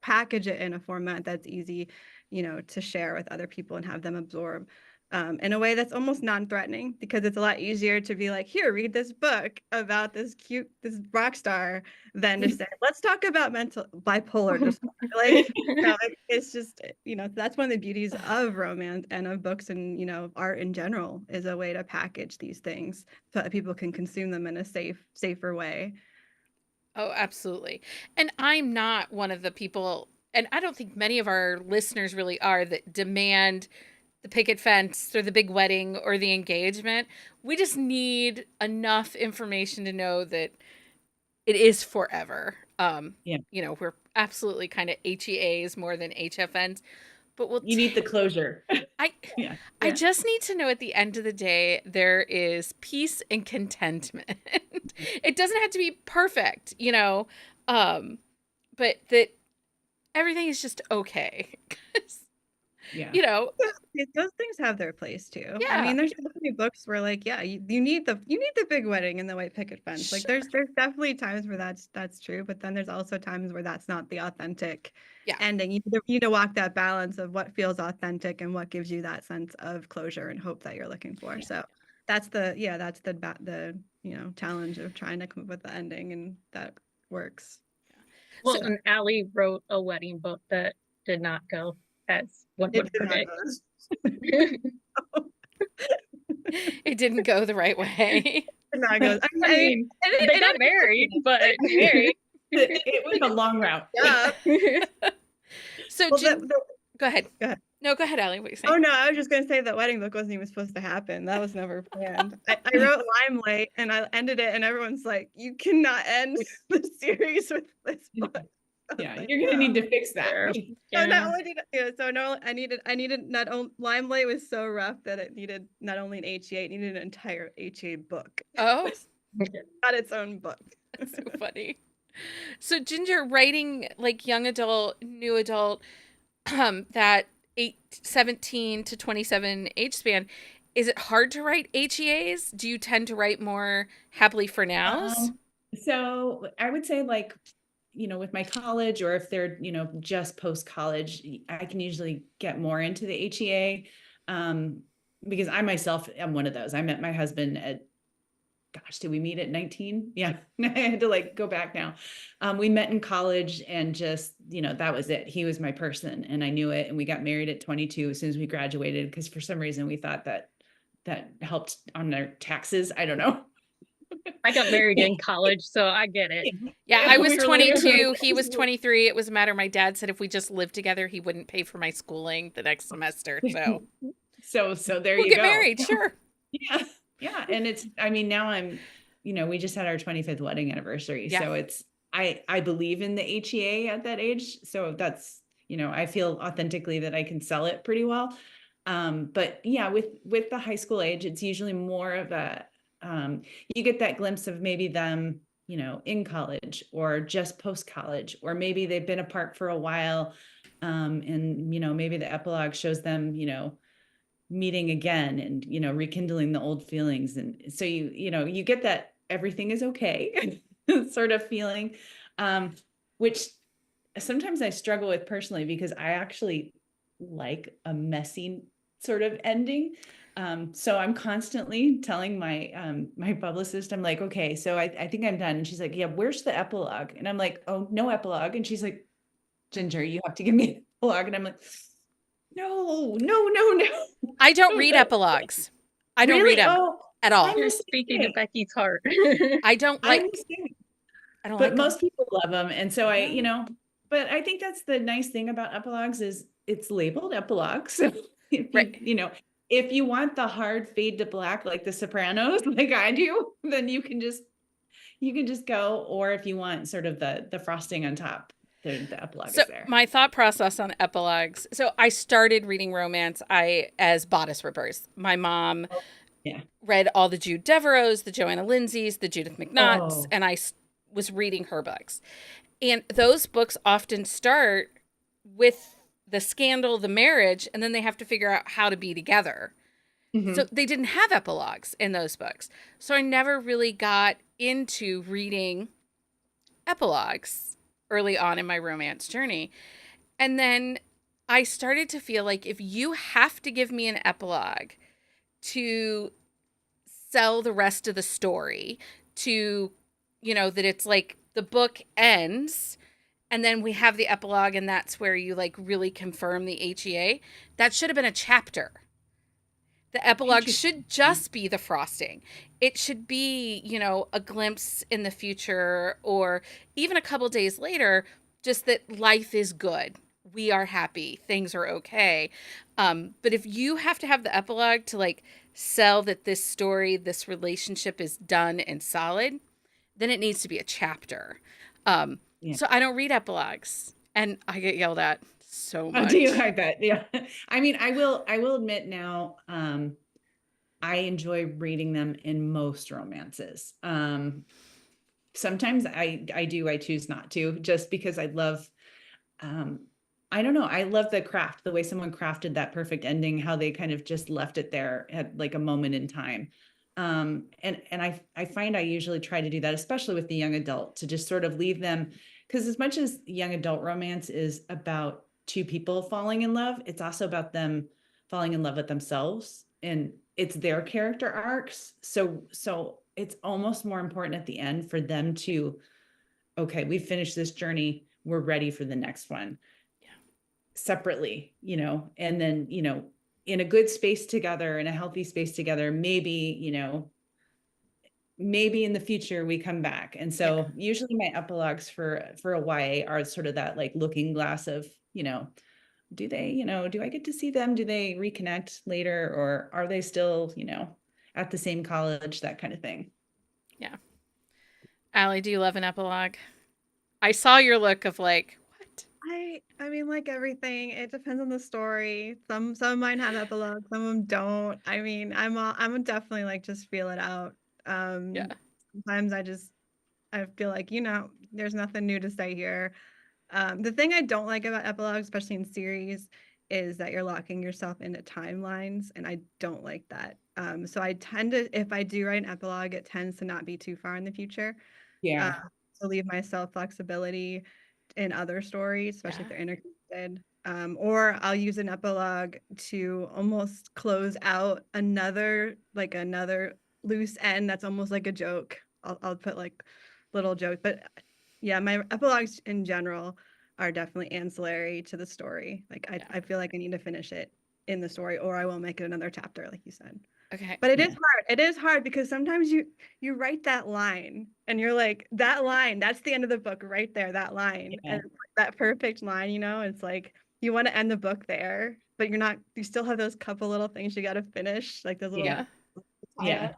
D: package it in a format that's easy to share with other people and have them absorb in a way that's almost non-threatening, because it's a lot easier to be like, here, read this book about this rock star, than to say, let's talk about bipolar disorder. Like, it's just, that's one of the beauties of romance and of books and, art in general, is a way to package these things so that people can consume them in a safer way.
A: Oh, absolutely. And I'm not one of the people, and I don't think many of our listeners really are, that demand the picket fence or the big wedding or the engagement. We just need enough information to know that it is forever. We're absolutely kind of HEAs more than HFNs, but
C: you need the closure.
A: I just need to know at the end of the day, there is peace and contentment. It doesn't have to be perfect, but that everything is just okay.
D: Those things have their place too.
A: Yeah.
D: I mean, there's so many books where like, you need the big wedding and the white picket fence. Like there's definitely times where that's true, but then there's also times where that's not the authentic ending. You need to walk that balance of what feels authentic and what gives you that sense of closure and hope that you're looking for. So that's the challenge of trying to come up with the ending, and that works.
B: Well, and Aly wrote a wedding book that did not go as one would predict.
A: It didn't go the right way.
B: I mean, they got married, but
C: it was a long route.
D: Yeah.
A: So go ahead. No, go ahead, Aly. What are you saying?
D: Oh no, I was just gonna say that wedding book wasn't even supposed to happen. That was never planned. I wrote Limelight and I ended it, and everyone's like, "You cannot end the series with this book."
C: Yeah, you're gonna need to fix that.
D: I needed not only Limelight was so rough that it needed not only an HEA, it needed an entire HEA book.
A: Oh,
D: got its own book.
A: That's so funny. So Ginger, writing like young adult, new adult, that 17 to 27 age span, is it hard to write HEAs? Do you tend to write more happily for nows?
C: So I would say like, with my college, or if they're, just post-college, I can usually get more into the HEA, because I myself am one of those. I met my husband at, did we meet at 19? Yeah, I had to like go back now. We met in college, and just, that was it. He was my person, and I knew it. And we got married at 22 as soon as we graduated, because for some reason we thought that helped on their taxes. I don't know.
B: I got married in college, so I get it.
A: Yeah, I was 22. He was 23. It was a matter. My dad said if we just lived together, he wouldn't pay for my schooling the next semester.
C: So there
A: we'll
C: you go.
A: Get married, sure.
C: Yeah. And it's, now I'm, we just had our 25th wedding anniversary. Yeah. So it's, I believe in the HEA at that age. So that's, I feel authentically that I can sell it pretty well. But yeah, with the high school age, it's usually more of a, you get that glimpse of maybe them, in college or just post-college, or maybe they've been apart for a while. And, maybe the epilogue shows them, meeting again and, rekindling the old feelings. And so you get that everything is okay sort of feeling, which sometimes I struggle with personally, because I actually like a messy sort of ending. So I'm constantly telling my publicist, I'm like, okay, so I think I'm done. And she's like, yeah, where's the epilogue? And I'm like, oh, no epilogue. And she's like, Ginger, you have to give me an epilogue. And I'm like, no, no, no, no.
A: I don't
C: No,
A: read
C: no.
A: epilogues. I don't
C: Really?
A: read them
C: Oh,
A: at all.
C: I'm
B: You're
C: the same
B: speaking to
C: way.
B: Becky's heart.
A: I don't
C: I'm
A: like.
C: the same.
A: I don't
C: But
A: like them.
C: most people love them. And so
A: Yeah.
C: but I think that's the nice thing about epilogues is it's labeled epilogue. So if
A: Right.
C: if you want the hard fade to black like The Sopranos, like I do, then you can just go. Or if you want sort of the frosting on top, the epilogue
A: So
C: is there.
A: my thought process on epilogues. So I started reading romance as bodice rippers. My mom
C: Yeah.
A: read all the Jude Devereaux, the Joanna Lindsays, the Judith McNaughts,
C: Oh,
A: and I was reading her books. And those books often start with the scandal, the marriage, and then they have to figure out how to be together. So
C: mhm.
A: they didn't have epilogues in those books. So I never really got into reading epilogues early on in my romance journey. And then I started to feel like if you have to give me an epilogue to sell the rest of the story, to, that it's like the book ends and then we have the epilogue and that's where you like really confirm the HEA, that should have been a chapter. The epilogue should
C: Interesting.
A: just be the frosting. It should be, a glimpse in the future or even a couple days later, just that life is good. We are happy. Things are okay. But if you have to have the epilogue to like sell that this story, this relationship is done and solid, then it needs to be a chapter.
C: Yeah.
A: So I don't read epilogues and I get yelled at so
C: Oh, do you?
A: much.
C: I bet. Yeah. I mean, I will admit now, I enjoy reading them in most romances. Sometimes I choose not to just because um, I don't know. I love the craft, the way someone crafted that perfect ending, how they kind of just left it there at like a moment in time. And I find I usually try to do that, especially with the young adult, to just sort of leave them, because as much as young adult romance is about two people falling in love, it's also about them falling in love with themselves and it's their character arcs. So it's almost more important at the end for them to, okay, we've finished this journey. We're ready for the next one separately, and then, in a good space together, in a healthy space together, maybe in the future we come back. And
A: Yeah.
C: so usually my epilogues for a YA are sort of that like looking glass of, do they, do I get to see them? Do they reconnect later or are they still, at the same college, that kind of thing.
A: Yeah. Allie, do you love an epilogue? I saw your look of like, what?
D: I mean, like everything, it depends on the story. Some of mine have epilogue, some of them don't. I mean, I'm definitely like just feel it out.
A: Yeah.
D: Sometimes I feel like, there's nothing new to say here. The thing I don't like about epilogues, especially in series, is that you're locking yourself into timelines, and I don't like that. So I tend to, if I do write an epilogue, it tends to not be too far in the future.
C: Yeah.
D: To leave myself flexibility in other stories, especially if
A: Yeah.
D: they're interconnected. Or I'll use an epilogue to almost close out another loose end that's almost like a joke. I'll put like little joke, but yeah, my epilogues in general are definitely ancillary to the story. Like
A: Yeah.
D: I feel like I need to finish it in the story, or I will make it another chapter, like you said.
A: Okay.
D: But it is
C: Yeah.
D: hard. It is hard because sometimes you write that line and you're like, that line, that's the end of the book right there, that line.
C: Yeah.
D: And it's like that perfect line, it's like you want to end the book there, but you still have those couple little things you got to finish, like those little
A: Yeah.
C: Yeah.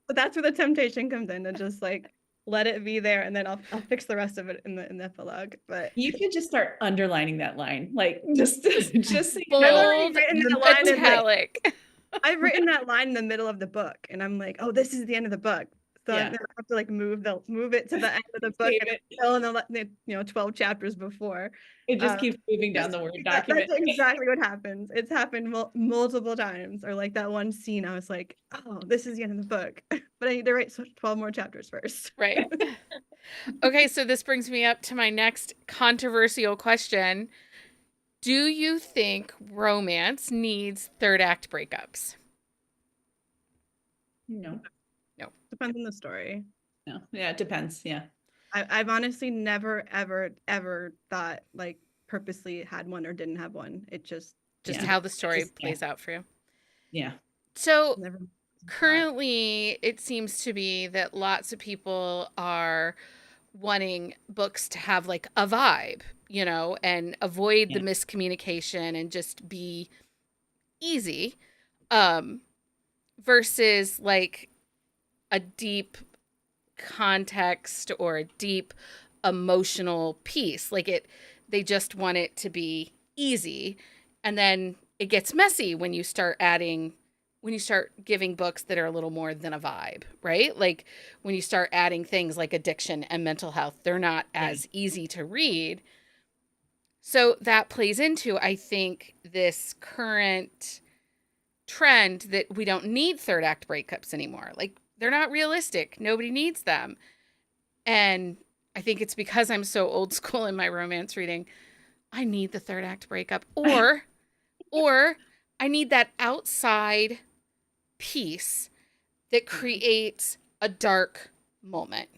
D: But that's where the temptation comes in to just like let it be there and then I'll fix the rest of it in the epilogue. But
C: You could just start underlining that line, like just so you
D: I've
C: know.
D: already
A: Bold
D: written that line in
A: italic.
D: I've written that line in the middle of the book, and I'm like, oh, this is the end of the book. So
C: Yeah.
D: I have to like move it to the end of the book,
C: Save
D: and
C: it.
D: it's still in the 12 chapters before.
C: It just
D: Um,
C: keeps moving down
D: just
C: the Word
D: that's
C: document.
D: exactly what happens. It's happened multiple times, or like that one scene. I was like, oh, this is the end of the book, but I need to write 12 more chapters first.
A: Right. Okay, so this brings me up to my next controversial question. Do you think romance needs third act breakups?
C: No,
D: Depends on the story.
C: no, yeah, it depends. Yeah.
D: I've honestly never, ever thought like purposely had one or didn't have one. It just
A: Just
C: Yeah.
A: how the story
C: Just- yeah.
A: plays out for you.
C: Yeah.
A: So
D: never thought.
A: currently, it seems to be that lots of people are wanting books to have like a vibe, you know, and avoid the
C: Yeah.
A: miscommunication and just be easy, um, versus like a deep context or a deep emotional piece. Like they just want it to be easy. And then it gets messy when you start giving books that are a little more than a vibe, right? Like when you start adding things like addiction and mental health, they're not as easy to read. So that plays into, I think, this current trend that we don't need third act breakups anymore. Like they're not realistic. Nobody needs them. And I think it's because I'm so old school in my romance reading. I need the third act breakup or I need that outside piece that creates a dark moment.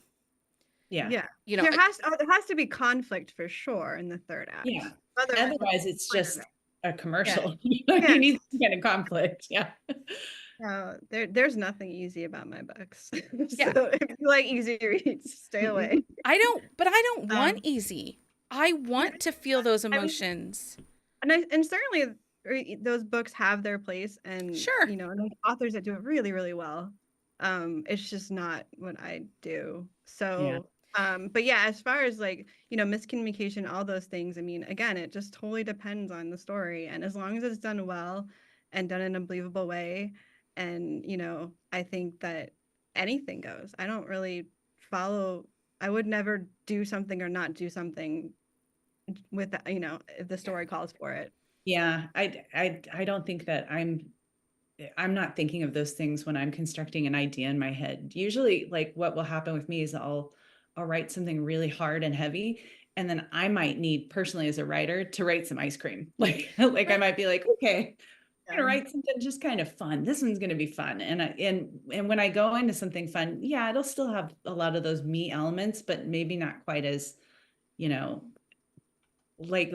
C: Yeah.
D: Yeah.
A: You know,
D: There has to be conflict for sure in the third act.
C: Yeah.
D: Otherwise,
C: Otherwise, it's just a commercial.
D: Yeah.
C: You need some kind of conflict. Yeah.
D: there's nothing easy about my books.
A: Yeah.
D: So if you like easy reads, stay away.
A: I don't want
D: Um,
A: easy. I want to feel those
D: I mean,
A: emotions.
D: and certainly those books have their place, and
A: Sure.
D: you know, and there's authors that do it really, really well. It's just not what I do. So but yeah, as far as like, you know, miscommunication, all those things, I mean, again, it just totally depends on the story. And as long as it's done well and done in a believable way, and you know, I think that anything goes. I don't really follow, I would never do something or not do something with that, you know, if the story calls for it.
C: Yeah. I don't think that I'm not thinking of those things when I'm constructing an idea in my head. Usually, like what will happen with me is I'll write something really hard and heavy, and then I might need personally as a writer to write some ice cream. Like I might be like, okay, I'm gonna write something just kind of fun. This one's gonna be fun. And when I go into something fun, yeah, it'll still have a lot of those me elements, but maybe not quite as, you know, like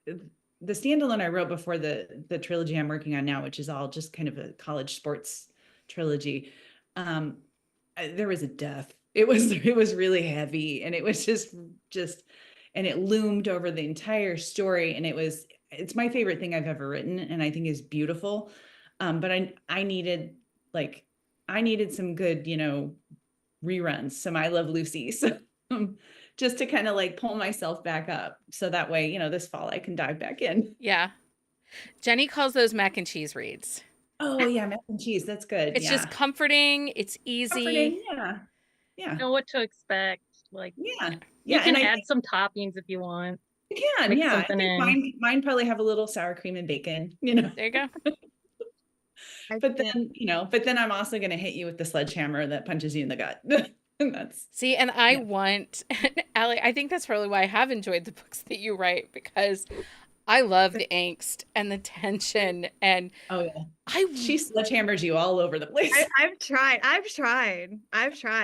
C: the standalone I wrote before the trilogy I'm working on now, which is all just kind of a college sports trilogy. There was a death. It was really heavy, and it was just and it loomed over the entire story, and it's my favorite thing I've ever written, and I think is beautiful. But I needed like I needed some good, you know, reruns, some I Love Lucy. So just to kind of like pull myself back up. So that way, you know, this fall I can dive back in.
A: Yeah. Jenny calls those mac and cheese reads.
C: Oh yeah, mac and cheese. That's good.
A: It's just comforting. It's easy.
C: Comforting. Yeah. Yeah.
B: Know what to expect. Like
C: Yeah.
B: you
C: Yeah.
B: can
C: And
B: add some toppings if you want.
C: you can.
B: Mix
C: Yeah. I
B: something
C: think
B: in.
C: mine probably have a little sour cream and bacon, you know.
A: There you go.
C: But then, you know, I'm also going to hit you with the sledgehammer that punches you in the gut. And that's
A: See, and I want, Aly, I think that's probably why I have enjoyed the books that you write, because I love the angst and the tension, and
C: oh yeah. She sledgehammers you all over the place.
D: I've tried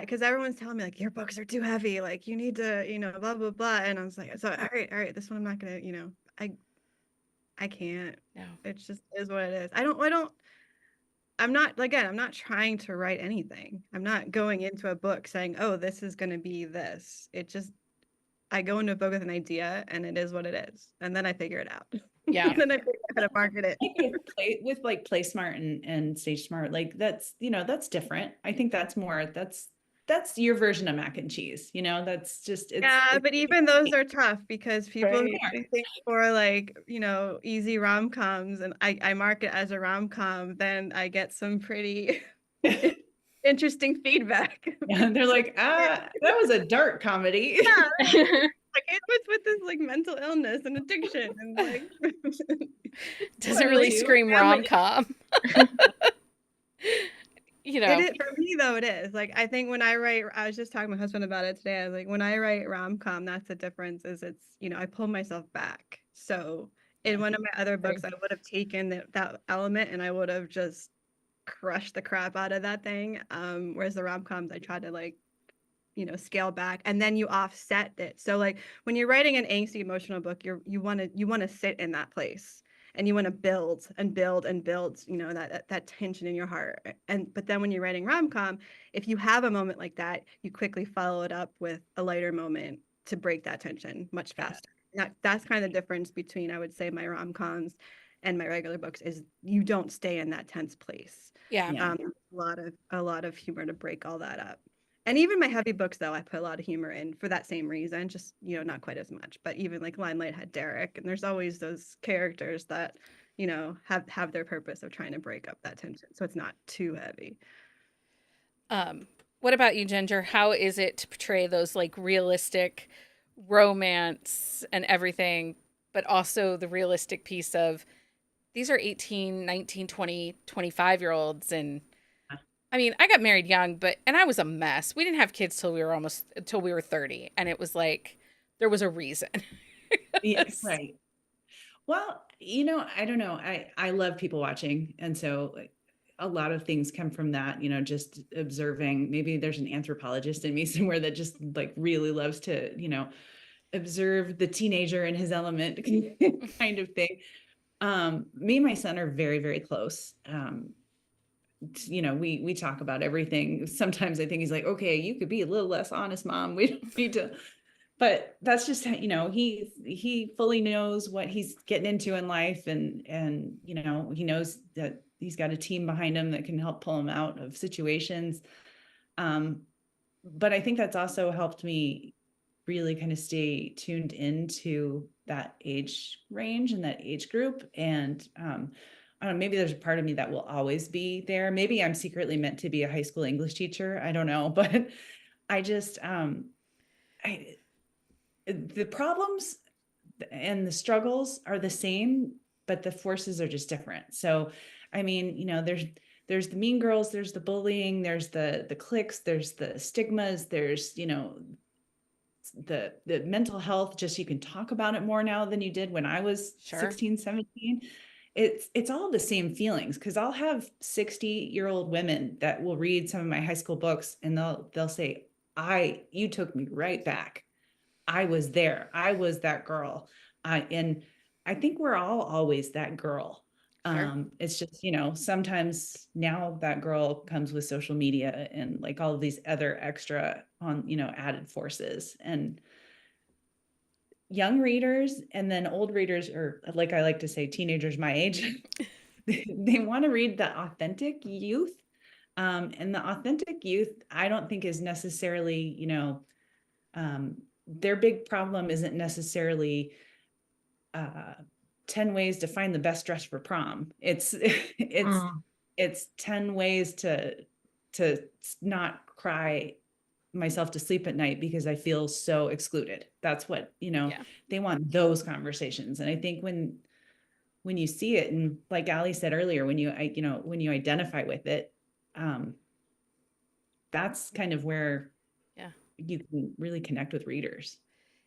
D: because everyone's telling me like your books are too heavy, like you need to, you know, blah blah blah, and I was like, so all right, this one I'm not gonna, you know, I can't.
A: No.
D: It just is what it is. I'm not trying to write anything. I'm not going into a book saying, oh, this is gonna be this. It just, I go into a book with an idea and it is what it is, and then I figure it out.
A: Yeah.
D: And then I figure out how to market it.
C: with like Play Smart and Stage Smart, like that's, you know, that's different. I think that's your version of mac and cheese, you know. That's just
D: But even those are tough because people
C: Right.
D: who think for like, you know, easy rom-coms, and I mark it as a rom-com, then I get some pretty interesting feedback.
C: Yeah, they're like, that was a dark comedy.
D: Yeah. Like it's with this like mental illness and addiction and like
A: doesn't really scream rom-com. You know,
D: for me though, it is like, I think when I write, I was just talking to my husband about it today. I was like, when I write rom-com, that's the difference, is it's, you know, I pull myself back. So in one of my other books, I would have taken that element and I would have just crush the crap out of that thing. Whereas the rom-coms, I try to like, scale back, and then you offset it. So like when you're writing an angsty emotional book, you want to sit in that place, and you want to build and build and build, that tension in your heart. But then when you're writing rom-com, if you have a moment like that, you quickly follow it up with a lighter moment to break that tension much faster. That's kind of the difference between, I would say, my rom-coms and my regular books, is you don't stay in that tense place.
A: Yeah.
C: Yeah.
D: A lot of humor to break all that up. And even my heavy books, though, I put a lot of humor in for that same reason, just, not quite as much. But even like Limelight had Derek, and there's always those characters that, have their purpose of trying to break up that tension. So it's not too heavy.
A: What about you, Ginger? How is it to portray those like realistic romance and everything, but also the realistic piece of these are 18, 19, 20, 25 year olds? And I mean, I got married young, and I was a mess. We didn't have kids till we were 30. And it was like, there was a reason.
C: Yeah, right. Well, I don't know. I love people watching. And so like, a lot of things come from that, just observing. Maybe there's an anthropologist in me somewhere that just like really loves to, observe the teenager in his element kind of thing. Me and my son are very, very close. We talk about everything. Sometimes I think he's like, okay, you could be a little less honest, mom. We don't need to, but that's just, he fully knows what he's getting into in life. And, he knows that he's got a team behind him that can help pull him out of situations. But I think that's also helped me really kind of stay tuned into that age range and that age group. And, I don't know, maybe there's a part of me that will always be there. Maybe I'm secretly meant to be a high school English teacher. I don't know, but I just, the problems and the struggles are the same, but the forces are just different. So, I mean, there's the mean girls, there's the bullying, there's the cliques, there's the stigmas, there's, the mental health, just you can talk about it more now than you did when I was
A: Sure.
C: 16, 17. It's all the same feelings, because I'll have 60-year-old women that will read some of my high school books, and they'll say, you took me right back. I was there. I was that girl. And I think we're all always that girl.
A: Sure.
C: It's just, sometimes now that girl comes with social media and like all of these other extra added forces. And young readers and then old readers, or like I like to say, teenagers my age, they want to read the authentic youth. And the authentic youth, I don't think is necessarily, their big problem isn't necessarily 10 ways to find the best dress for prom. It's 10 ways to not cry myself to sleep at night because I feel so excluded. That's what,
A: Yeah.
C: they want, those conversations. And I think when you see it, and like Aly said earlier, when you identify with it, that's kind of where
A: Yeah.
C: you can really connect with readers.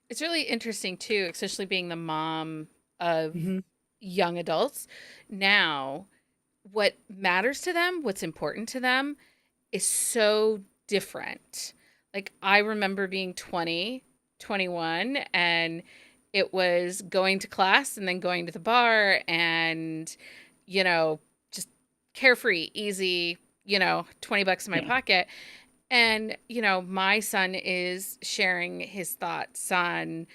A: It's really interesting too, especially being the mom of
C: Mhm.
A: young adults. Now, what matters to them, what's important to them is so different. Like I remember being 20, 21, and it was going to class and then going to the bar and, just carefree, easy, $20 in my
C: Yeah.
A: pocket. And, my son is sharing his thoughts on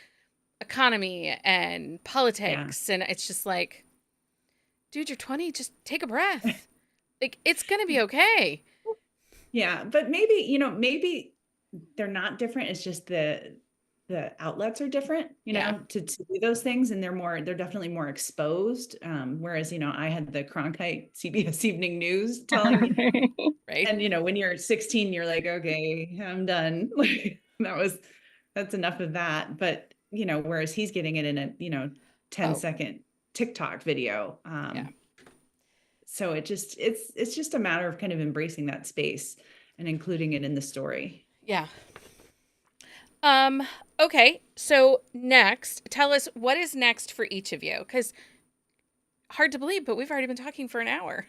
A: economy and politics. And it's just like, dude, you're 20, just take a breath. Like, it's going to be okay.
C: Yeah. But maybe they're not different. It's just the outlets are different,
A: Yeah.
C: to do those things. And they're definitely more exposed. Whereas, I had the Cronkite CBS Evening News telling me,
A: Right.
C: and, when you're 16, you're like, okay, I'm done. Like that's enough of that. But, whereas he's getting it in a, 10-second TikTok video.
A: Yeah.
C: So it's just a matter of kind of embracing that space and including it in the story.
A: Yeah. Okay. So next, tell us what is next for each of you. Because hard to believe, but we've already been talking for an hour.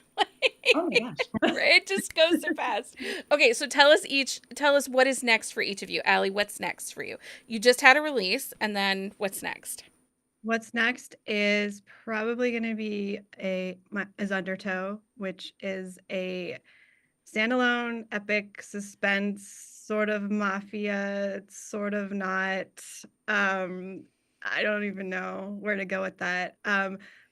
C: Oh my gosh.
A: It just goes so fast. Okay, so tell us what is next for each of you. Aly, what's next for you? You just had a release, and then what's next?
D: What's next is probably going to be is Undertow, which is a standalone epic suspense, sort of mafia, sort of not. I don't even know where to go with that.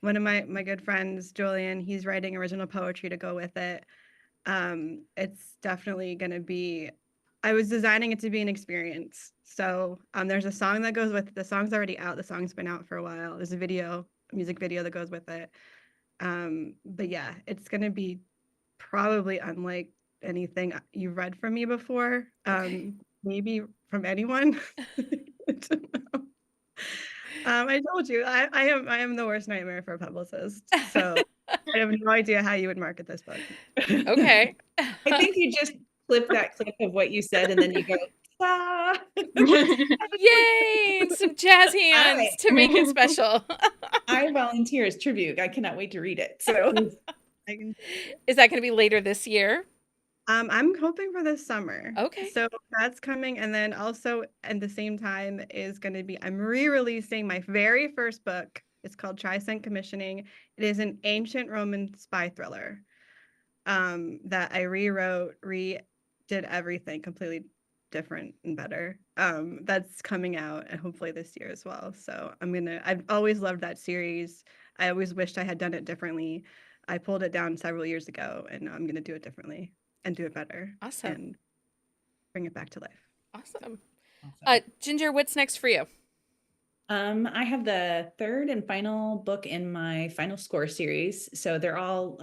D: One of my good friends, Julian, he's writing original poetry to go with it. It's definitely going to be. I was designing it to be an experience. So there's a song that goes with it. The song's already out. The song's been out for a while. There's a music video that goes with it. But yeah, it's going to be probably unlike anything you've read from me before.
A: Okay.
D: Maybe from anyone. I don't know. I told you I am the worst nightmare for a publicist. So I have no idea how you would market this book.
A: Okay.
C: I think you just clip that clip of what you said and then you go, ah.
A: Yay! And some jazz hands
C: right.
A: to make it special.
C: I volunteer as tribute. I cannot wait to read it. So
A: Is that going to be later this year?
D: I'm hoping for this summer.
A: Okay.
D: So that's coming. And then also at the same time is going to be, I'm re-releasing my very first book. It's called Tri-Cent Commissioning. It is an ancient Roman spy thriller that I rewrote, redid everything completely different and better. That's coming out and hopefully this year as well. So I've always loved that series. I always wished I had done it differently. I pulled it down several years ago and I'm going to do it differently and do it better.
A: Awesome.
D: And bring it back to life.
A: Awesome.
C: awesome.
A: Ginger, what's next for you?
C: I have the third and final book in my final score series. So they're all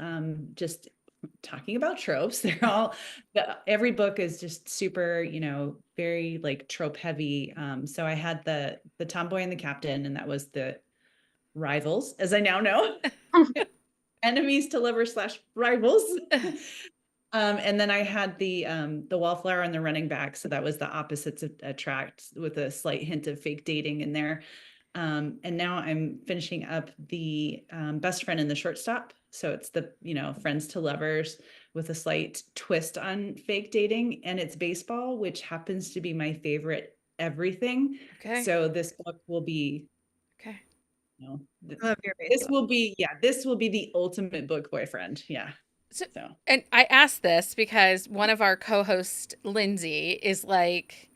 C: just talking about tropes. They're all every book is just super, very like trope heavy. So I had the tomboy and the captain, and that was the rivals, as I now know. Enemies to lovers / rivals. And then I had the wallflower and the running back. So that was the opposites attract with a slight hint of fake dating in there. And now I'm finishing up the best friend and the shortstop. So it's the, friends to lovers with a slight twist on fake dating. And it's baseball, which happens to be my favorite everything.
A: Okay.
C: So this book will be,
A: Okay.
D: I love your
C: this will be the ultimate book boyfriend. Yeah.
A: So,
C: So
A: and I asked this because one of our co-hosts, Lindsay, is like,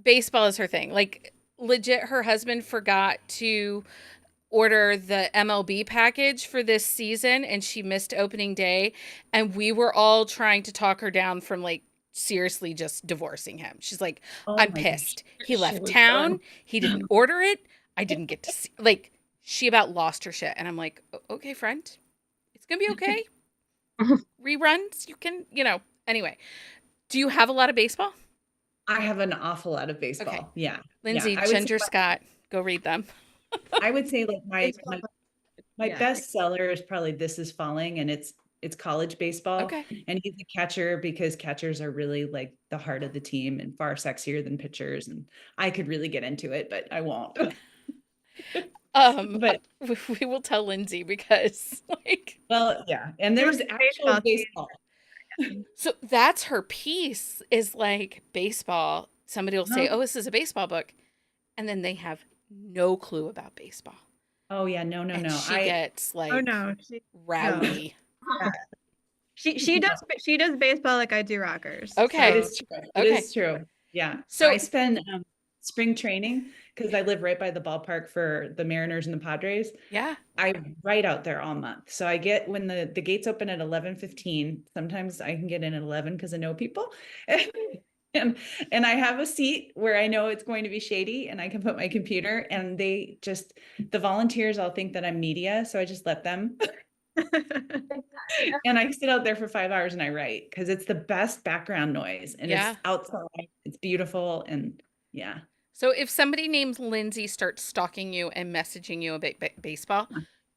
A: baseball is her thing. Like, legit, her husband forgot to order the MLB package for this season and she missed opening day. And we were all trying to talk her down from like seriously just divorcing him. She's like,
C: oh
A: I'm
C: my
A: pissed.
C: gosh.
A: He
B: She
A: left
B: was
A: town.
B: done.
A: He didn't order it. I didn't get to see. Like, she about lost her shit. And I'm like, okay, friend, it's going to be okay. Reruns, you can, anyway. Do you have a lot of baseball?
C: I have an awful lot of baseball.
A: Okay.
C: Yeah.
A: Lindsay,
C: I would say
A: Ginger Scott, go read them.
C: I would say like my
D: Yeah.
C: best seller is probably This Is Falling, and it's college baseball.
A: Okay.
C: And he's a catcher because catchers are really like the heart of the team and far sexier than pitchers. And I could really get into it, but I won't. But
A: we will tell Lindsay because
C: well, yeah. And there's actual baseball.
A: So that's her piece is like baseball. Somebody will say,
C: No.
A: oh, this is a baseball book. And then they have no clue about baseball.
C: Oh yeah, no.
A: And she gets like
D: Oh no.
A: rowdy.
D: She does baseball like I do rockers.
A: Okay.
C: It
D: So
C: is true.
A: Okay.
C: It is true. Yeah.
A: So-
C: I spend spring training because I live right by the ballpark for the Mariners and the Padres.
A: Yeah.
C: I write out there all month. So I get when the gates open at 11:15. Sometimes I can get in at 11 because I know people. And I have a seat where I know it's going to be shady and I can put my computer, and the volunteers all think that I'm media. So I just let them. And I sit out there for 5 hours and I write because it's the best background noise and
A: Yeah.
C: it's outside. It's beautiful. And yeah.
A: So if somebody named Lindsay starts stalking you and messaging you about baseball,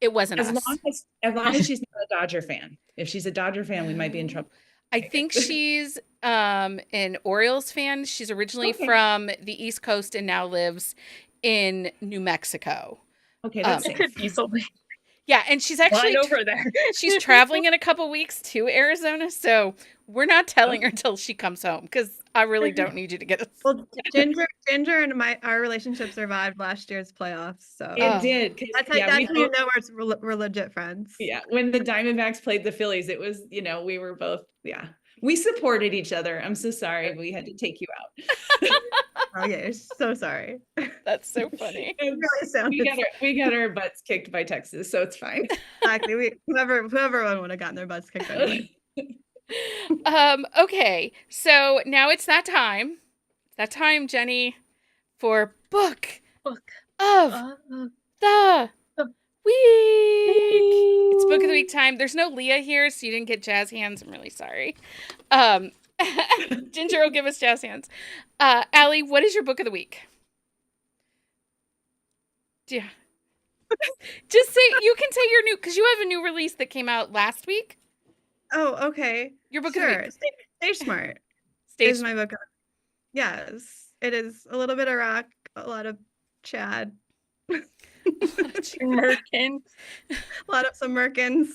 A: it wasn't
C: As
A: us.
C: long as she's not a Dodger fan. If she's a Dodger fan, we might be in trouble.
A: I think she's an Orioles fan. She's originally from the East Coast and now lives in New Mexico.
C: Okay, that's
B: It could be something.
A: Yeah, and she's
B: Right
A: actually
B: over there.
A: she's traveling in a couple weeks to Arizona, so we're not telling her till she comes home because I really don't need you to get us.
D: Well, Ginger and our relationship survived last year's playoffs, so
C: It did. 'Cause,
D: that's how,
C: yeah,
D: that's how you know we're legit friends.
C: yeah, when the Diamondbacks played the Phillies, it was, we were both, we supported each other. I'm so sorry we had to take you out.
D: Oh yeah, so sorry.
A: That's so funny.
D: It really sounded
C: We got our butts kicked by Texas, so it's fine.
D: exactly. Whoever would have gotten their butts kicked anyway.
A: Okay, so now it's that time. It's that time, Jenny, for book
B: Book
A: of
B: of
A: the
B: the
A: week. It's book of the week time. There's no Leah here, so you didn't get jazz hands. I'm really sorry. Ginger will give us jazz hands. Aly, what is your book of the week? Yeah. Just say, you can say your new, because you have a new release that came out last week.
D: Oh, okay.
A: Your book of the
D: Sure.
A: week.
D: Stay smart.
A: Stay
D: Is my book. Yes, it is a little bit of rock, a lot of Chad,
B: Merkin.
D: a lot of some Merkins.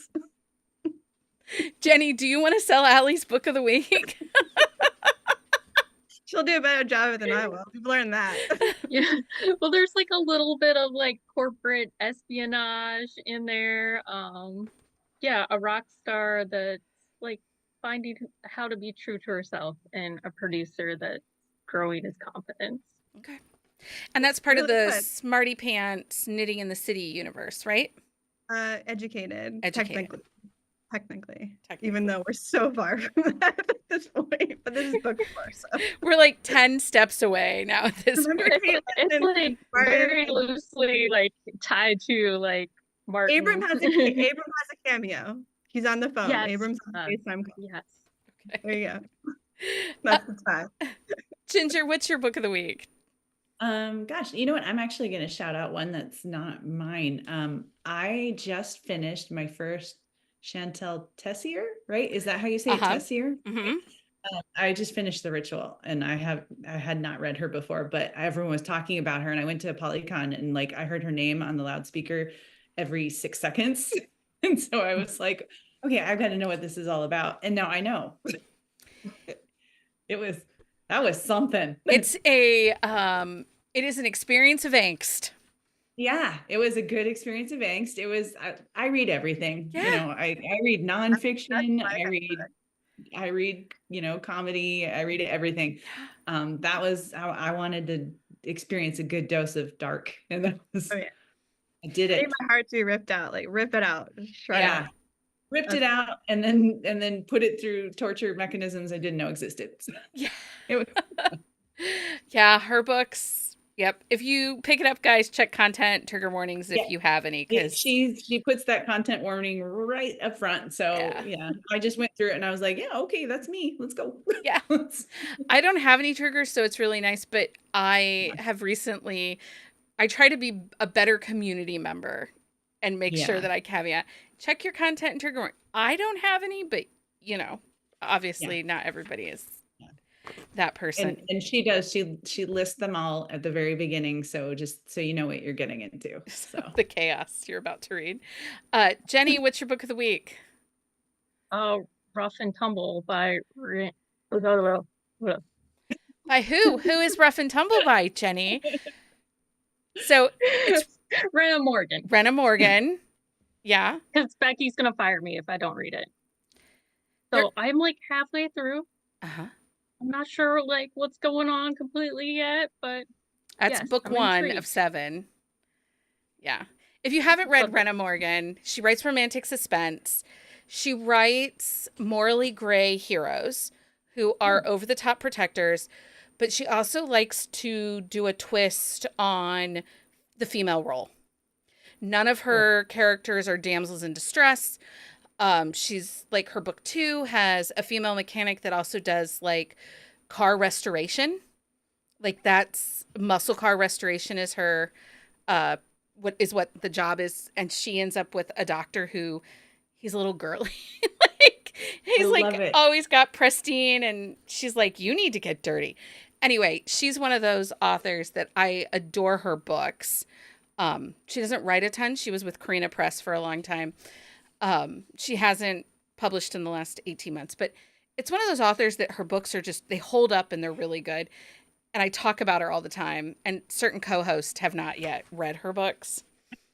A: Jenny, do you want to sell Aly's book of the week?
D: She'll do a better job of it than I will. We've learned that.
B: Yeah. Well, there's like a little bit of like corporate espionage in there. Yeah, a rock star that's like finding how to be true to herself and a producer that's growing his confidence.
A: Okay. And that's part of
D: Really
A: the
D: good.
A: Smarty Pants Knitting in the City universe, right?
D: Educated. Technically, even though we're so far from that at this point. But this is book 4, so
A: We're like 10 steps away now at this
D: remember
A: point.
B: It's like very loosely like tied to like Martin.
D: Abram has a cameo. He's on the phone.
B: Yes.
D: Abram's on the FaceTime call.
B: Yes.
D: There you go. That's the time.
A: Ginger, what's your book of the week?
C: Gosh, you know what? I'm actually going to shout out one that's not mine. I just finished my first Chantel Tessier, right? Is that how you say it? Tessier?
A: Mm-hmm.
C: I just finished The Ritual, and I had not read her before, but everyone was talking about her, and I went to a Polycon, and like I heard her name on the loudspeaker every 6 seconds, and so I was like, okay, I've got to know what this is all about, and now I know. That was something.
A: It is an experience of angst.
C: Yeah, it was a good experience of angst. It was, I read everything.
A: Yeah.
C: I read nonfiction. I read, comedy. I read everything. That was how I wanted to experience a good dose of dark. And that was, I did it.
D: My heart to be ripped out, like rip it out. Shred it out.
C: Ripped it out and then put it through torture mechanisms I didn't know existed. So
A: Yeah.
C: it was
A: Yeah, her books. Yep. If you pick it up, guys, check content, trigger warnings if you have any. Because
C: she puts that content warning right up front. So I just went through it and I was like, yeah, okay, that's me. Let's go.
A: Yeah. I don't have any triggers, so it's really nice. But I have recently, I try to be a better community member and make sure that I caveat. Check your content and trigger warning. I don't have any, but obviously not everybody is that person.
C: And she does. She lists them all at the very beginning. So just so you know what you're getting into. So
A: the chaos you're about to read. Jenny, what's your book of the week?
B: Oh, Rough and Tumble by
A: By who? Who is Rough and Tumble by, Jenny? So it's
B: Rena Morgan.
A: Rena Morgan. Yeah.
B: Because Becky's gonna fire me if I don't read it. So I'm like halfway through.
A: Uh-huh.
B: I'm not sure like what's going on completely yet, but
A: that's book
B: I'm
A: 1
B: intrigued.
A: of 7. Yeah. If you haven't read Rena Morgan, she writes romantic suspense. She writes morally gray heroes who are over-the-top protectors, but she also likes to do a twist on the female role. None of her characters are damsels in distress. She's like, her book 2 has a female mechanic that also does like car restoration. Like that's muscle car restoration is her, what the job is. And she ends up with a doctor who he's a little girly. Like he's like always got pristine. And she's like, you need to get dirty. Anyway, she's one of those authors that I adore her books. She doesn't write a ton. She was with Carina Press for a long time. She hasn't published in the last 18 months, but it's one of those authors that her books are just, they hold up and they're really good. And I talk about her all the time, and certain co-hosts have not yet read her books.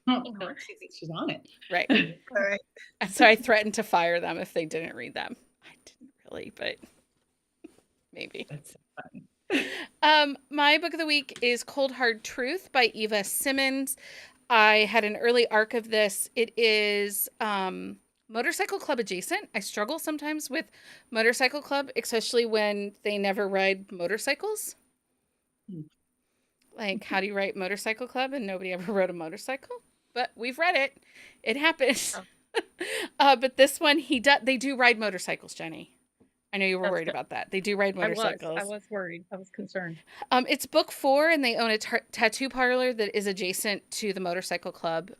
C: Oh, of course, she's on it.
A: Right.
D: All right.
A: And so I threatened to fire them if they didn't read them. I didn't really, but maybe.
C: That's so funny.
A: My book of the week is Cold Hard Truth by Eva Simmons. I had an early arc of this. It is Motorcycle Club adjacent. I struggle sometimes with Motorcycle Club, especially when they never ride motorcycles. Like, how do you write Motorcycle Club and nobody ever rode a motorcycle? But we've read it. It happens.
B: Oh.
A: But this one, they do ride motorcycles, Jenny. I know you were
B: That's
A: worried
B: good.
A: about that. They do ride motorcycles.
B: I was worried. I was concerned.
A: It's book 4, and they own a tattoo parlor that is adjacent to the Motorcycle Club.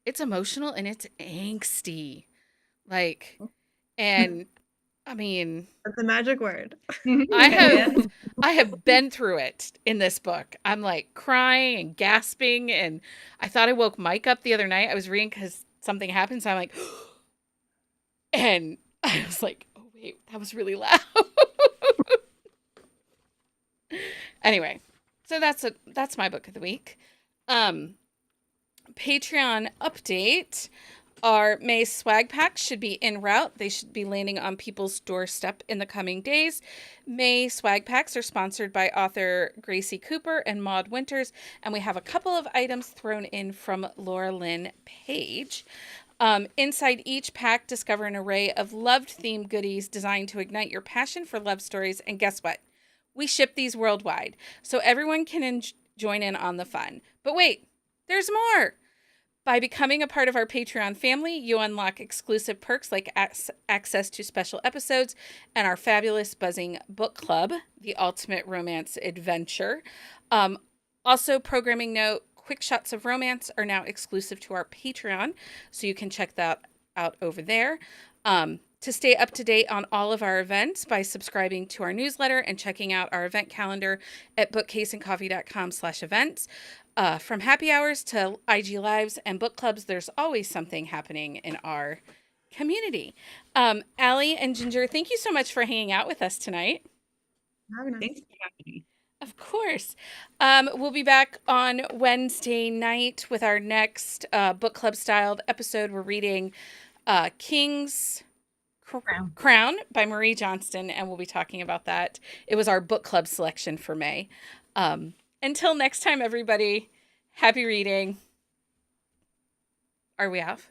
A: It's emotional and it's angsty. Like, and I mean,
D: That's a magic word.
A: I have been through it in this book. I'm like crying and gasping, and I thought I woke Mike up the other night. I was reading because something happened, so I'm like, and I was like, oh wait, that was really loud. Anyway, so that's my book of the week. Patreon update. Our May swag packs should be en route. They should be landing on people's doorstep in the coming days. May swag packs are sponsored by author Gracie Cooper and Maude Winters, and we have a couple of items thrown in from Laura Lynn Page. Inside each pack, discover an array of love-themed goodies designed to ignite your passion for love stories. And guess what? We ship these worldwide, so everyone can join in on the fun. But wait, there's more! By becoming a part of our Patreon family, you unlock exclusive perks like access to special episodes and our fabulous buzzing book club, The Ultimate Romance Adventure. Also, programming note, Quick Shots of Romance are now exclusive to our Patreon, so you can check that out over there. To stay up to date on all of our events by subscribing to our newsletter and checking out our event calendar at bookcaseandcoffee.com/events. From happy hours to IG lives and book clubs, there's always something happening in our community. Aly and Ginger, thank you so much for hanging out with us tonight.
C: Thanks for having me.
A: Of course. We'll be back on Wednesday night with our next book club styled episode. We're reading King's Crown by Marie Johnston, and we'll be talking about that. It was our book club selection for May. Until next time, everybody, happy reading. Are we off?